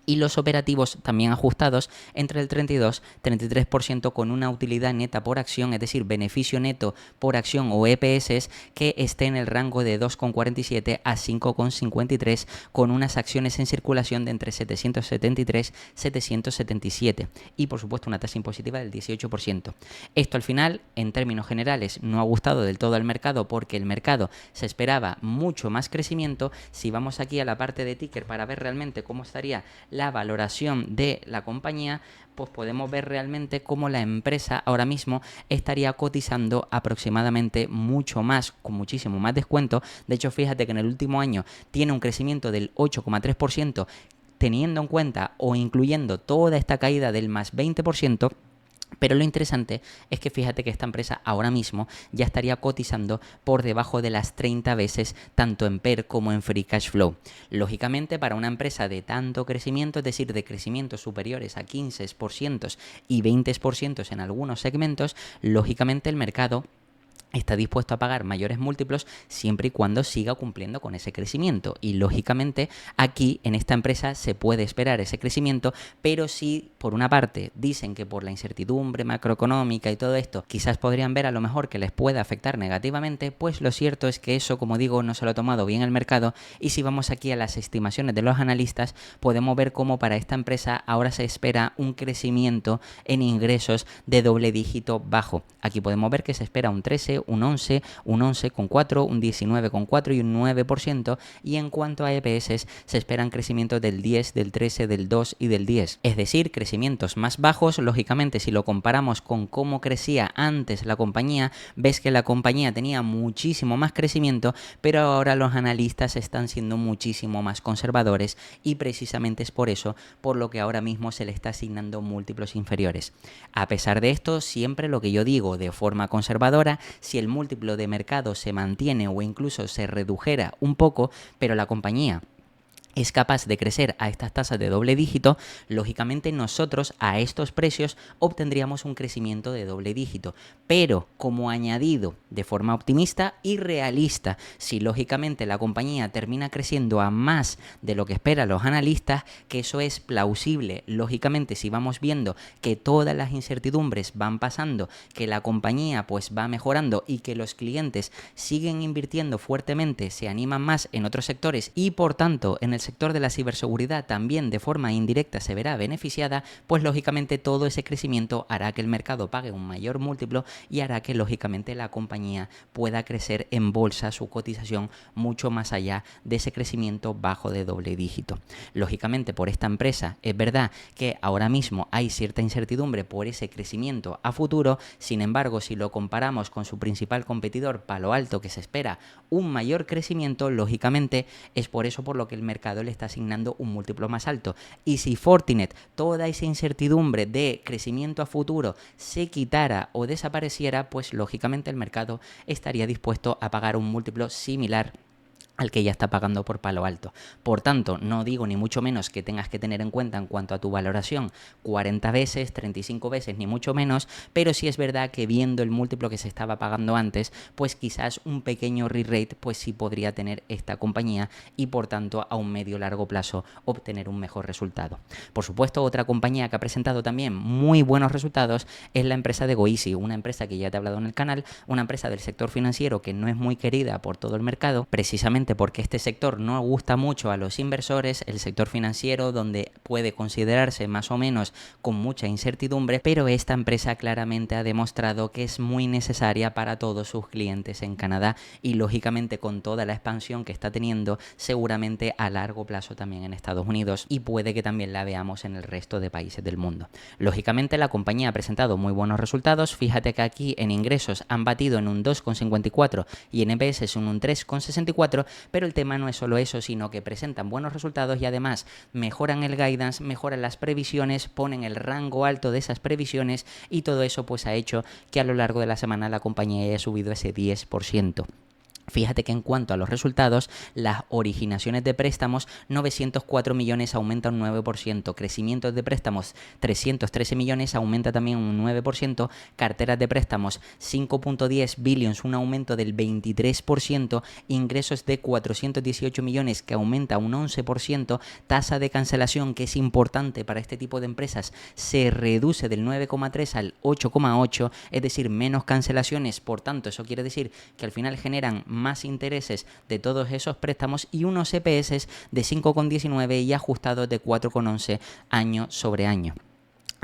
y los operativos también ajustados entre el 32-33%, con una utilidad neta por acción, es decir, beneficio neto por acción o EPS, que esté en el rango de 2,47 a 5,53, con unas acciones en circulación de entre 773 y 777, y por supuesto una tasa impositiva del 18%. Esto al final, en términos generales, no ha gustado del todo al mercado, porque el mercado se esperaba mucho más crecimiento. Si vamos aquí a la parte de ticker para ver realmente cómo estaría la valoración de la compañía, pues podemos ver realmente cómo la empresa ahora mismo estaría cotizando aproximadamente mucho más, con muchísimo más descuento. De hecho, fíjate que en el último año tiene un crecimiento del 8,3%, teniendo en cuenta o incluyendo toda esta caída del más 20%. Pero lo interesante es que fíjate que esta empresa ahora mismo ya estaría cotizando por debajo de las 30 veces, tanto en PER como en Free Cash Flow. Lógicamente, para una empresa de tanto crecimiento, es decir, de crecimientos superiores a 15% y 20% en algunos segmentos, lógicamente el mercado está dispuesto a pagar mayores múltiplos siempre y cuando siga cumpliendo con ese crecimiento. Y lógicamente aquí en esta empresa se puede esperar ese crecimiento, pero si por una parte dicen que por la incertidumbre macroeconómica y todo esto quizás podrían ver a lo mejor que les pueda afectar negativamente, pues lo cierto es que eso, como digo, no se lo ha tomado bien el mercado. Y si vamos aquí a las estimaciones de los analistas, podemos ver cómo para esta empresa ahora se espera un crecimiento en ingresos de doble dígito bajo. Aquí podemos ver que se espera un 13, un 11, un 11,4, un 19,4 y un 9%, y en cuanto a EPS se esperan crecimientos del 10, del 13, del 2 y del 10, es decir, crecimientos más bajos. Lógicamente, si lo comparamos con cómo crecía antes la compañía, ves que la compañía tenía muchísimo más crecimiento, pero ahora los analistas están siendo muchísimo más conservadores, y precisamente es por eso por lo que ahora mismo se le está asignando múltiplos inferiores. A pesar de esto, siempre lo que yo digo de forma conservadora, si el múltiplo de mercado se mantiene o incluso se redujera un poco, pero la compañía es capaz de crecer a estas tasas de doble dígito, lógicamente nosotros a estos precios obtendríamos un crecimiento de doble dígito, pero como añadido de forma optimista y realista, si lógicamente la compañía termina creciendo a más de lo que esperan los analistas, que eso es plausible, lógicamente si vamos viendo que todas las incertidumbres van pasando, que la compañía pues va mejorando y que los clientes siguen invirtiendo fuertemente, se animan más en otros sectores y por tanto en el sector de la ciberseguridad también de forma indirecta se verá beneficiada, pues lógicamente todo ese crecimiento hará que el mercado pague un mayor múltiplo y hará que lógicamente la compañía pueda crecer en bolsa su cotización mucho más allá de ese crecimiento bajo de doble dígito. Lógicamente por esta empresa es verdad que ahora mismo hay cierta incertidumbre por ese crecimiento a futuro, sin embargo si lo comparamos con su principal competidor Palo Alto, que se espera un mayor crecimiento, lógicamente es por eso por lo que el mercado le está asignando un múltiplo más alto. Y si Fortinet, toda esa incertidumbre de crecimiento a futuro se quitara o desapareciera, pues lógicamente el mercado estaría dispuesto a pagar un múltiplo similar al que ya está pagando por Palo Alto. Por tanto, no digo ni mucho menos que tengas que tener en cuenta en cuanto a tu valoración 40 veces, 35 veces, ni mucho menos, pero sí es verdad que viendo el múltiplo que se estaba pagando antes, pues quizás un pequeño re-rate pues sí podría tener esta compañía y por tanto a un medio largo plazo obtener un mejor resultado. Por supuesto, otra compañía que ha presentado también muy buenos resultados es la empresa de Goeasy, una empresa que ya te he hablado en el canal, una empresa del sector financiero que no es muy querida por todo el mercado, precisamente porque este sector no gusta mucho a los inversores, el sector financiero donde puede considerarse más o menos con mucha incertidumbre, pero esta empresa claramente ha demostrado que es muy necesaria para todos sus clientes en Canadá y lógicamente con toda la expansión que está teniendo seguramente a largo plazo también en Estados Unidos y puede que también la veamos en el resto de países del mundo. Lógicamente la compañía ha presentado muy buenos resultados, fíjate que aquí en ingresos han batido en un 2,54 y en EPS es un 3,64, pero el tema no es solo eso, sino que presentan buenos resultados y además mejoran el guidance, mejoran las previsiones, ponen el rango alto de esas previsiones y todo eso pues ha hecho que a lo largo de la semana la compañía haya subido ese 10%. Fíjate que en cuanto a los resultados, las originaciones de préstamos 904 millones aumenta un 9%, crecimientos de préstamos 313 millones aumenta también un 9%, carteras de préstamos 5.10 billions, un aumento del 23%, ingresos de 418 millones que aumenta un 11%, tasa de cancelación, que es importante para este tipo de empresas, se reduce del 9,3 al 8,8, es decir, menos cancelaciones, por tanto eso quiere decir que al final generan más intereses de todos esos préstamos y unos EPS de 5,19 y ajustados de 4,11 año sobre año.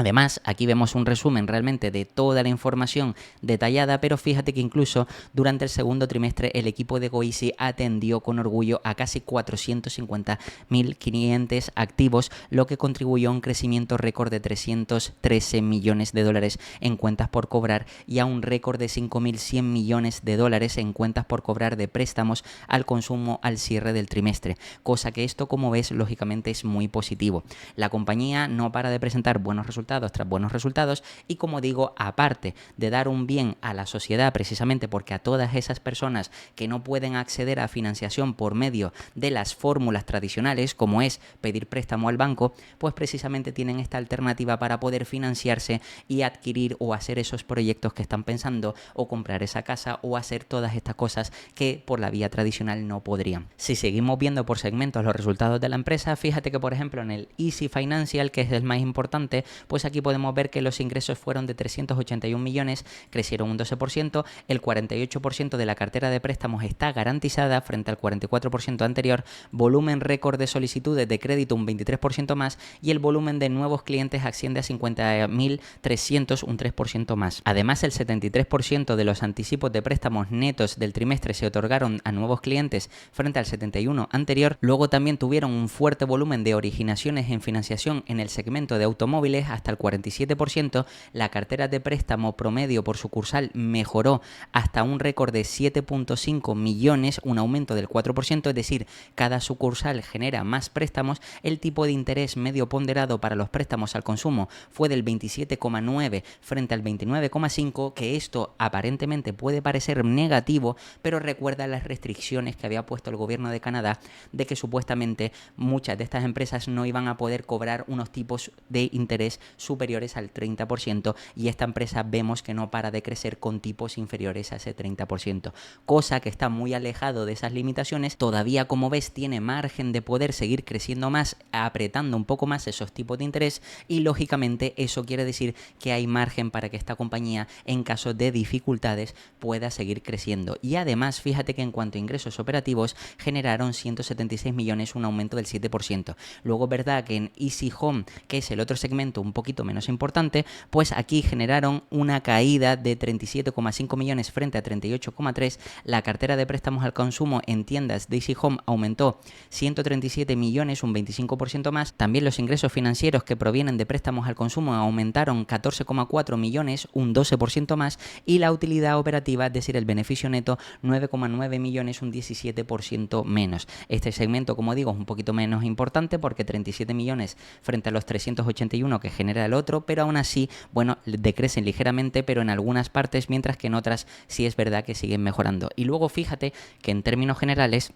Además, aquí vemos un resumen realmente de toda la información detallada, pero fíjate que incluso durante el segundo trimestre el equipo de Goeasy atendió con orgullo a casi 450.000 clientes activos, lo que contribuyó a un crecimiento récord de 313 millones de dólares en cuentas por cobrar y a un récord de 5.100 millones de dólares en cuentas por cobrar de préstamos al consumo al cierre del trimestre, cosa que esto, como ves, lógicamente es muy positivo. La compañía no para de presentar buenos resultados resultados tras buenos resultados y, como digo, aparte de dar un bien a la sociedad precisamente porque a todas esas personas que no pueden acceder a financiación por medio de las fórmulas tradicionales, como es pedir préstamo al banco, pues precisamente tienen esta alternativa para poder financiarse y adquirir o hacer esos proyectos que están pensando, o comprar esa casa o hacer todas estas cosas que por la vía tradicional no podrían. Si seguimos viendo por segmentos los resultados de la empresa, fíjate que por ejemplo en el Easy Financial, que es el más importante, pues aquí podemos ver que los ingresos fueron de 381 millones, crecieron un 12%, el 48% de la cartera de préstamos está garantizada frente al 44% anterior, volumen récord de solicitudes de crédito un 23% más y el volumen de nuevos clientes asciende a 50.300, un 3% más. Además, el 73% de los anticipos de préstamos netos del trimestre se otorgaron a nuevos clientes frente al 71% anterior. Luego también tuvieron un fuerte volumen de originaciones en financiación en el segmento de automóviles hasta el 47%. La cartera de préstamo promedio por sucursal mejoró hasta un récord de 7.5 millones, un aumento del 4%, es decir, cada sucursal genera más préstamos. El tipo de interés medio ponderado para los préstamos al consumo fue del 27,9 frente al 29,5, que esto aparentemente puede parecer negativo, pero recuerda las restricciones que había puesto el gobierno de Canadá de que supuestamente muchas de estas empresas no iban a poder cobrar unos tipos de interés superiores al 30%, y esta empresa vemos que no para de crecer con tipos inferiores a ese 30%, cosa que está muy alejado de esas limitaciones. Todavía, como ves, tiene margen de poder seguir creciendo más, apretando un poco más esos tipos de interés, y lógicamente eso quiere decir que hay margen para que esta compañía, en caso de dificultades, pueda seguir creciendo. Y además, fíjate que en cuanto a ingresos operativos, generaron 176 millones, un aumento del 7%. Luego, verdad que en Easy Home, que es el otro segmento un poquito menos importante, pues aquí generaron una caída de 37,5 millones frente a 38,3. La cartera de préstamos al consumo en tiendas de Easy Home aumentó 137 millones, un 25% más. También los ingresos financieros que provienen de préstamos al consumo aumentaron 14,4 millones, un 12% más, y la utilidad operativa, es decir, el beneficio neto, 9,9 millones, un 17% menos. Este segmento, como digo, es un poquito menos importante porque 37 millones frente a los 381 que genera el otro, pero aún así, bueno, decrecen ligeramente, pero en algunas partes, mientras que en otras sí es verdad que siguen mejorando. Y luego fíjate que en términos generales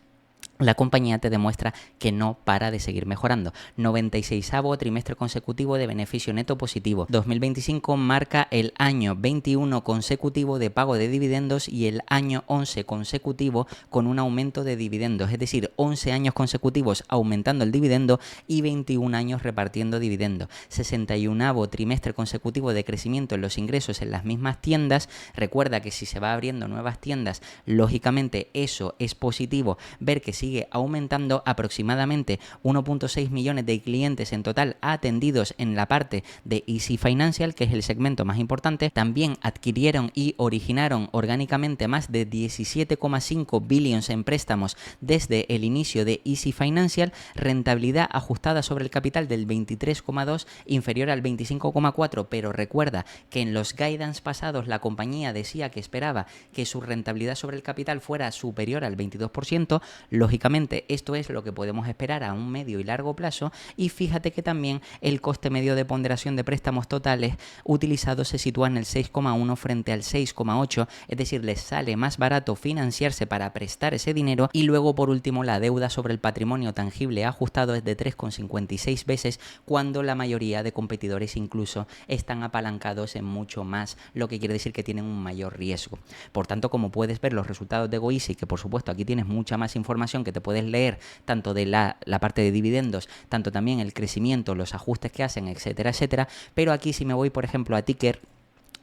la compañía te demuestra que no para de seguir mejorando. 96avo trimestre consecutivo de beneficio neto positivo. 2025 marca el año 21 consecutivo de pago de dividendos y el año 11 consecutivo con un aumento de dividendos. Es decir, 11 años consecutivos aumentando el dividendo y 21 años repartiendo dividendos. 61avo trimestre consecutivo de crecimiento en los ingresos en las mismas tiendas. Recuerda que si se va abriendo nuevas tiendas, lógicamente eso es positivo. Ver que sigue aumentando, aproximadamente 1.6 millones de clientes en total atendidos en la parte de Easy Financial, que es el segmento más importante. También adquirieron y originaron orgánicamente más de 17,5 billions en préstamos desde el inicio de Easy Financial, rentabilidad ajustada sobre el capital del 23,2, inferior al 25,4, pero recuerda que en los guidance pasados la compañía decía que esperaba que su rentabilidad sobre el capital fuera superior al 22%. Lógicamente esto es lo que podemos esperar a un medio y largo plazo, y fíjate que también el coste medio de ponderación de préstamos totales utilizados se sitúa en el 6,1 frente al 6,8, es decir, les sale más barato financiarse para prestar ese dinero. Y luego, por último, la deuda sobre el patrimonio tangible ajustado es de 3,56 veces, cuando la mayoría de competidores incluso están apalancados en mucho más, lo que quiere decir que tienen un mayor riesgo. Por tanto, como puedes ver, los resultados de Goeasy, que por supuesto aquí tienes mucha más información que te puedes leer, tanto de la parte de dividendos, tanto también el crecimiento, los ajustes que hacen, etcétera, etcétera. Pero aquí, si me voy por ejemplo a Ticker,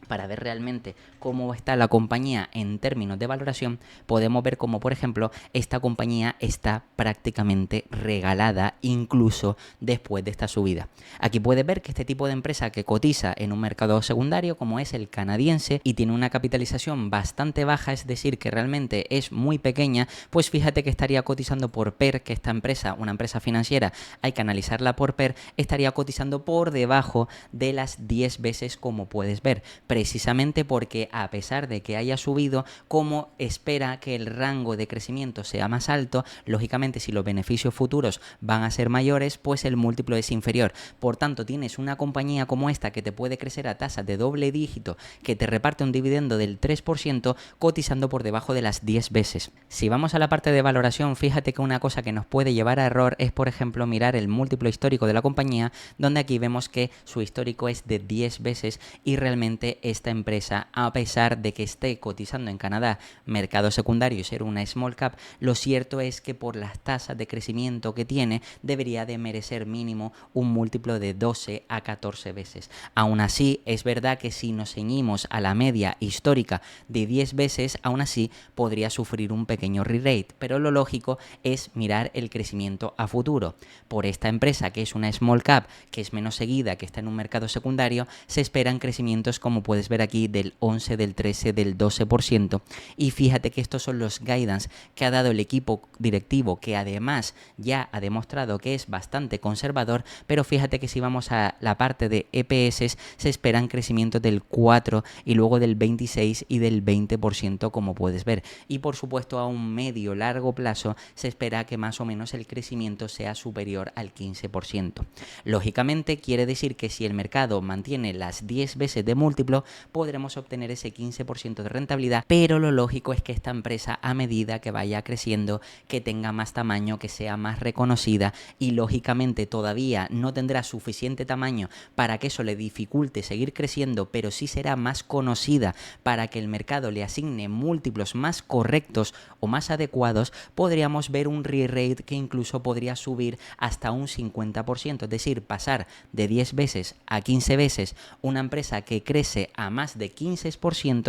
para ver realmente cómo está la compañía en términos de valoración, podemos ver cómo, por ejemplo, esta compañía está prácticamente regalada incluso después de esta subida. Aquí puedes ver que este tipo de empresa que cotiza en un mercado secundario como es el canadiense y tiene una capitalización bastante baja, es decir, que realmente es muy pequeña, pues fíjate que estaría cotizando por PER, que esta empresa, una empresa financiera, hay que analizarla por PER, estaría cotizando por debajo de las 10 veces, como puedes ver. precisamente porque a pesar de que haya subido, como espera que el rango de crecimiento sea más alto, lógicamente si los beneficios futuros van a ser mayores, pues el múltiplo es inferior. Por tanto, tienes una compañía como esta que te puede crecer a tasas de doble dígito, que te reparte un dividendo del 3%, cotizando por debajo de las 10 veces. Si vamos a la parte de valoración, fíjate que una cosa que nos puede llevar a error es, por ejemplo, mirar el múltiplo histórico de la compañía, donde aquí vemos que su histórico es de 10 veces y realmente esta empresa, a pesar de que esté cotizando en Canadá, mercado secundario y ser una small cap, lo cierto es que por las tasas de crecimiento que tiene, debería de merecer mínimo un múltiplo de 12 a 14 veces. Aún así, es verdad que si nos ceñimos a la media histórica de 10 veces, aún así podría sufrir un pequeño re-rate, pero lo lógico es mirar el crecimiento a futuro. Por esta empresa, que es una small cap, que es menos seguida, que está en un mercado secundario, se esperan crecimientos, como puedes ver aquí, del 11, del 13, del 12%. Y fíjate que estos son los guidance que ha dado el equipo directivo, que además ya ha demostrado que es bastante conservador, pero fíjate que si vamos a la parte de EPS, se esperan crecimientos del 4 y luego del 26 y del 20%, como puedes ver. Y por supuesto, a un medio largo plazo se espera que más o menos el crecimiento sea superior al 15%. Lógicamente, quiere decir que si el mercado mantiene las 10 veces de múltiplo, podremos obtener ese 15% de rentabilidad, pero lo lógico es que esta empresa, a medida que vaya creciendo, que tenga más tamaño, que sea más reconocida, y lógicamente todavía no tendrá suficiente tamaño para que eso le dificulte seguir creciendo, pero sí será más conocida para que el mercado le asigne múltiplos más correctos o más adecuados, podríamos ver un re-rate que incluso podría subir hasta un 50%, es decir, pasar de 10 veces a 15 veces una empresa que crece a más de 15%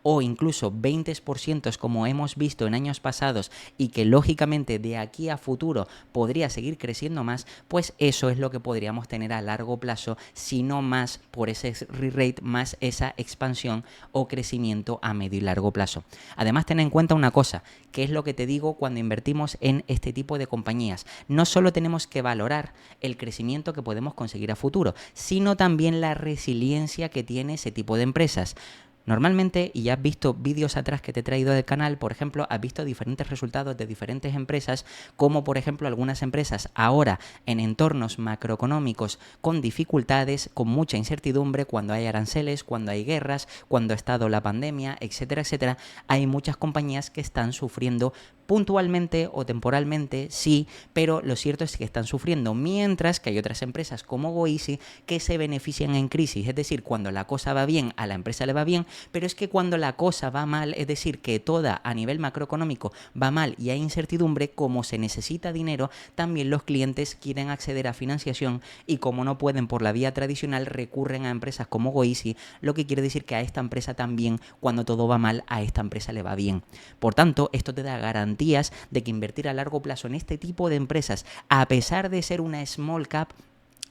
o incluso 20% como hemos visto en años pasados, y que lógicamente de aquí a futuro podría seguir creciendo más, pues eso es lo que podríamos tener a largo plazo, si no más por ese re-rate, más esa expansión o crecimiento a medio y largo plazo. Además, ten en cuenta una cosa, que es lo que te digo cuando invertimos en este tipo de compañías. No solo tenemos que valorar el crecimiento que podemos conseguir a futuro, sino también la resiliencia que tiene ese tipo de empresas. Normalmente, y ya has visto vídeos atrás que te he traído del canal, por ejemplo, has visto diferentes resultados de diferentes empresas, como por ejemplo algunas empresas ahora en entornos macroeconómicos con dificultades, con mucha incertidumbre, cuando hay aranceles, cuando hay guerras, cuando ha estado la pandemia, etcétera, etcétera. Hay muchas compañías que están sufriendo puntualmente o temporalmente, sí, pero lo cierto es que están sufriendo, mientras que hay otras empresas como Goeasy que se benefician en crisis, es decir, cuando la cosa va bien, a la empresa le va bien, pero es que cuando la cosa va mal, es decir, que toda a nivel macroeconómico va mal y hay incertidumbre, como se necesita dinero, también los clientes quieren acceder a financiación y como no pueden por la vía tradicional, recurren a empresas como Goeasy, lo que quiere decir que a esta empresa también, cuando todo va mal, a esta empresa le va bien. Por tanto, esto te da garantía de que invertir a largo plazo en este tipo de empresas, a pesar de ser una small cap,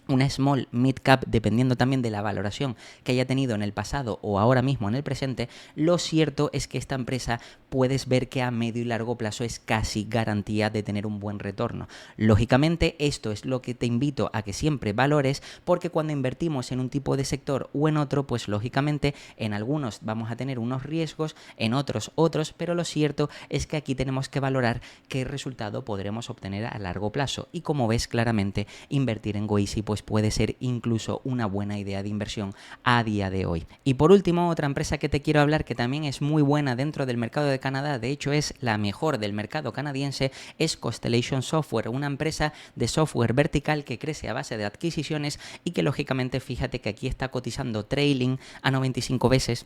una small mid cap, dependiendo también de la valoración que haya tenido en el pasado o ahora mismo en el presente, lo cierto es que esta empresa puedes ver que a medio y largo plazo es casi garantía de tener un buen retorno. Lógicamente, esto es lo que te invito a que siempre valores, porque cuando invertimos en un tipo de sector o en otro, pues lógicamente en algunos vamos a tener unos riesgos, en otros, pero lo cierto es que aquí tenemos que valorar qué resultado podremos obtener a largo plazo. Y como ves claramente, invertir en Goeasy pues puede ser incluso una buena idea de inversión a día de hoy. Y por último, otra empresa que te quiero hablar que también es muy buena dentro del mercado de Canadá, de hecho es la mejor del mercado canadiense, es Constellation Software, una empresa de software vertical que crece a base de adquisiciones y que lógicamente fíjate que aquí está cotizando trailing a 95 veces.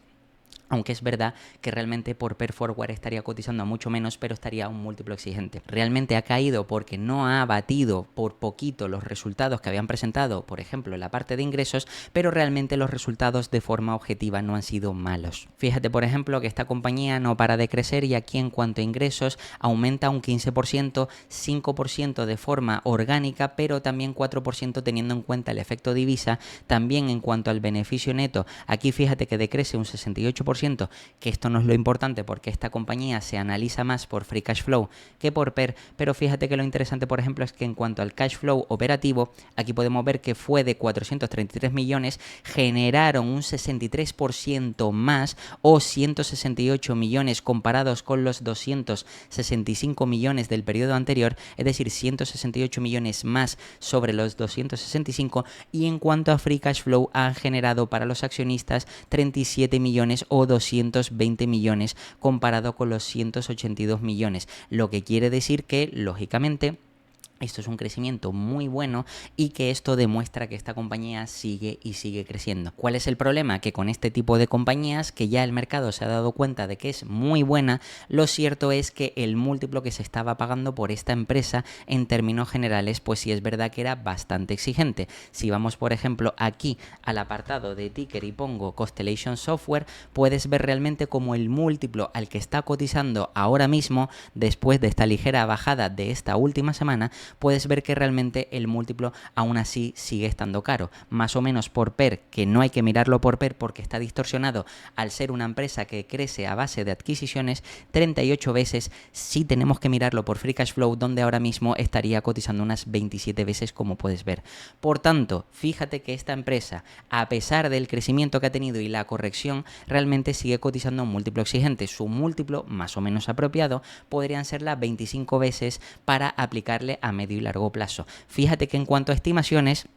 Aunque es verdad que realmente por PER Forward estaría cotizando a mucho menos, pero estaría a un múltiplo exigente. Realmente ha caído porque no ha batido por poquito los resultados que habían presentado, por ejemplo, en la parte de ingresos, pero realmente los resultados de forma objetiva no han sido malos. Fíjate, por ejemplo, que esta compañía no para de crecer y aquí en cuanto a ingresos aumenta un 15%, 5% de forma orgánica, pero también 4% teniendo en cuenta el efecto divisa. También en cuanto al beneficio neto, aquí fíjate que decrece un 68%, 33%, que esto no es lo importante porque esta compañía se analiza más por free cash flow que por PER, pero fíjate que lo interesante, por ejemplo, es que en cuanto al cash flow operativo, aquí podemos ver que fue de 433 millones, generaron un 63% más o 168 millones comparados con los 265 millones del periodo anterior, es decir, 168 millones más sobre los 265, y en cuanto a free cash flow han generado para los accionistas 37 millones o 220 millones comparado con los 182 millones, lo que quiere decir que, lógicamente, esto es un crecimiento muy bueno y que esto demuestra que esta compañía sigue y sigue creciendo. ¿Cuál es el problema? Que con este tipo de compañías, que ya el mercado se ha dado cuenta de que es muy buena, lo cierto es que el múltiplo que se estaba pagando por esta empresa en términos generales, pues sí es verdad que era bastante exigente. Si vamos, por ejemplo, aquí al apartado de ticker y pongo Constellation Software, puedes ver realmente como el múltiplo al que está cotizando ahora mismo, después de esta ligera bajada de esta última semana, puedes ver que realmente el múltiplo aún así sigue estando caro. Más o menos por PER, que no hay que mirarlo por PER porque está distorsionado al ser una empresa que crece a base de adquisiciones, 38 veces. Sí tenemos que mirarlo por free cash flow, donde ahora mismo estaría cotizando unas 27 veces, como puedes ver. Por tanto, fíjate que esta empresa, a pesar del crecimiento que ha tenido y la corrección, realmente sigue cotizando un múltiplo exigente. Su múltiplo más o menos apropiado podrían ser las 25 veces para aplicarle a medio y largo plazo. Fíjate que en cuanto a estimaciones,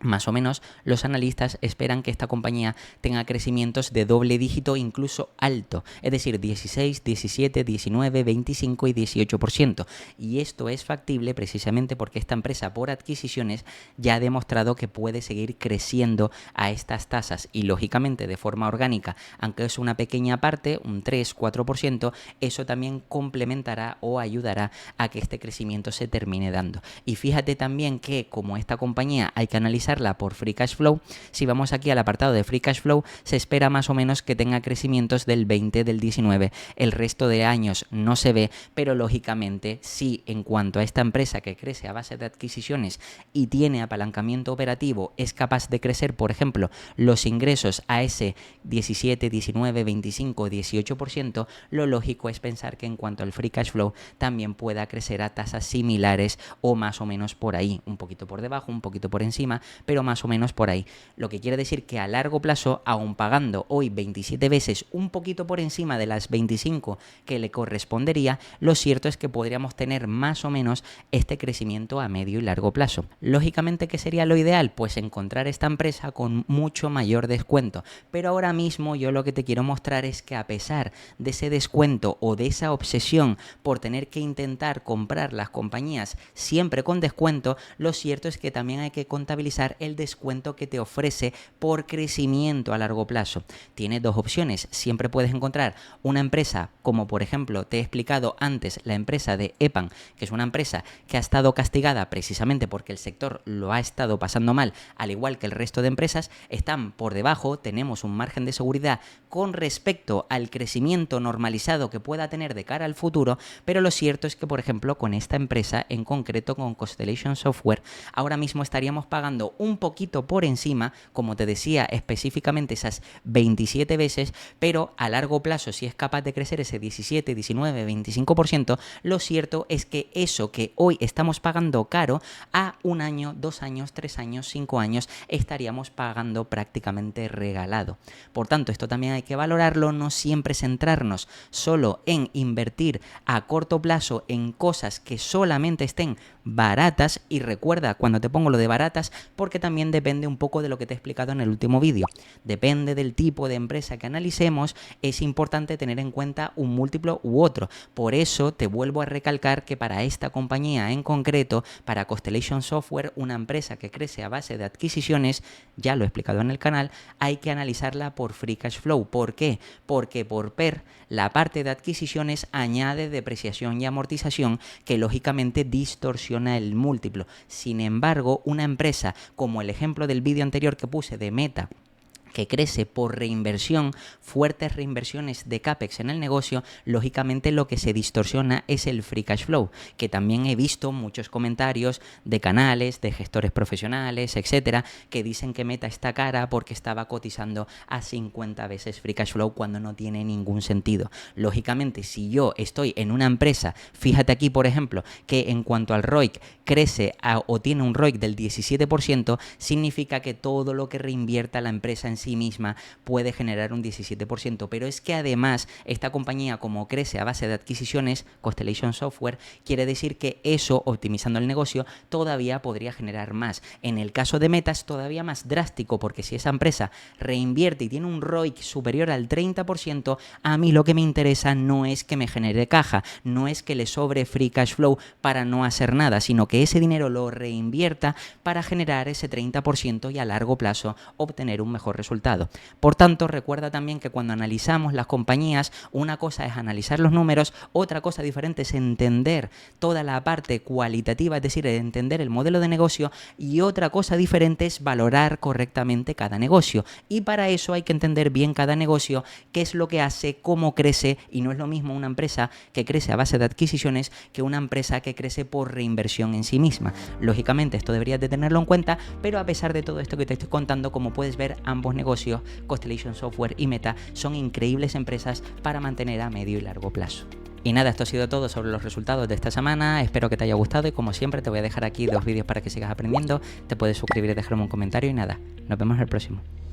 más o menos los analistas esperan que esta compañía tenga crecimientos de doble dígito, incluso alto, es decir, 16, 17, 19, 25 y 18%. Y esto es factible precisamente porque esta empresa por adquisiciones ya ha demostrado que puede seguir creciendo a estas tasas y lógicamente de forma orgánica, aunque es una pequeña parte, un 3-4%, eso también complementará o ayudará a que este crecimiento se termine dando. Y fíjate también que como esta compañía hay que analizar por free cash flow, si vamos aquí al apartado de free cash flow, se espera más o menos que tenga crecimientos del 20, del 19, el resto de años no se ve, pero lógicamente si en cuanto a esta empresa que crece a base de adquisiciones y tiene apalancamiento operativo es capaz de crecer, por ejemplo, los ingresos a ese 17, 19, 25, 18%, lo lógico es pensar que en cuanto al free cash flow también pueda crecer a tasas similares o más o menos por ahí, un poquito por debajo, un poquito por encima, pero más o menos por ahí. Lo que quiere decir que a largo plazo, aun pagando hoy 27 veces, un poquito por encima de las 25 que le correspondería, lo cierto es que podríamos tener más o menos este crecimiento a medio y largo plazo. Lógicamente, ¿qué sería lo ideal? Pues encontrar esta empresa con mucho mayor descuento. Pero ahora mismo yo lo que te quiero mostrar es que a pesar de ese descuento o de esa obsesión por tener que intentar comprar las compañías siempre con descuento, lo cierto es que también hay que contabilizar el descuento que te ofrece por crecimiento a largo plazo. Tienes dos opciones. Siempre puedes encontrar una empresa como por ejemplo te he explicado antes, la empresa de EPAM, que es una empresa que ha estado castigada precisamente porque el sector lo ha estado pasando mal, al igual que el resto de empresas, están por debajo, tenemos un margen de seguridad con respecto al crecimiento normalizado que pueda tener de cara al futuro, pero lo cierto es que por ejemplo con esta empresa en concreto, con Constellation Software, ahora mismo estaríamos pagando un poquito por encima, como te decía, específicamente esas 27 veces, pero a largo plazo, si es capaz de crecer ese 17, 19, 25%, lo cierto es que eso que hoy estamos pagando caro, a un año, 2 años, 3 años, 5 años, estaríamos pagando prácticamente regalado. Por tanto, esto también hay que valorarlo, no siempre centrarnos solo en invertir a corto plazo en cosas que solamente estén baratas, y recuerda cuando te pongo lo de baratas, porque también depende un poco de lo que te he explicado en el último vídeo. Depende del tipo de empresa que analicemos, es importante tener en cuenta un múltiplo u otro. Por eso te vuelvo a recalcar que para esta compañía en concreto, para Constellation Software, una empresa que crece a base de adquisiciones, ya lo he explicado en el canal, hay que analizarla por free cash flow. ¿Por qué? Porque por PER, la parte de adquisiciones añade depreciación y amortización que lógicamente distorsiona el múltiplo. Sin embargo, una empresa como el ejemplo del vídeo anterior que puse de Meta, que crece por reinversión, fuertes reinversiones de CAPEX en el negocio, lógicamente lo que se distorsiona es el free cash flow, que también he visto muchos comentarios de canales, de gestores profesionales, etcétera, que dicen que Meta está cara porque estaba cotizando a 50 veces free cash flow cuando no tiene ningún sentido. Lógicamente, si yo estoy en una empresa, fíjate aquí, por ejemplo, que en cuanto al ROIC crece o tiene un ROIC del 17%, significa que todo lo que reinvierta la empresa en sí misma puede generar un 17%, pero es que además esta compañía, como crece a base de adquisiciones, Constellation Software, quiere decir que eso, optimizando el negocio, todavía podría generar más. En el caso de Meta es todavía más drástico, porque si esa empresa reinvierte y tiene un ROIC superior al 30%, a mí lo que me interesa no es que me genere caja, no es que le sobre free cash flow para no hacer nada, sino que ese dinero lo reinvierta para generar ese 30% y a largo plazo obtener un mejor resultado. Por tanto, recuerda también que cuando analizamos las compañías, una cosa es analizar los números, otra cosa diferente es entender toda la parte cualitativa, es decir, entender el modelo de negocio, y otra cosa diferente es valorar correctamente cada negocio. Y para eso hay que entender bien cada negocio, qué es lo que hace, cómo crece, y no es lo mismo una empresa que crece a base de adquisiciones que una empresa que crece por reinversión en sí misma. Lógicamente esto deberías de tenerlo en cuenta, pero a pesar de todo esto que te estoy contando, como puedes ver, ambos negocios, Constellation Software y Meta, son increíbles empresas para mantener a medio y largo plazo. Y nada, esto ha sido todo sobre los resultados de esta semana. Espero que te haya gustado y como siempre te voy a dejar aquí 2 vídeos para que sigas aprendiendo. Te puedes suscribir y dejarme un comentario y nada, nos vemos en el próximo.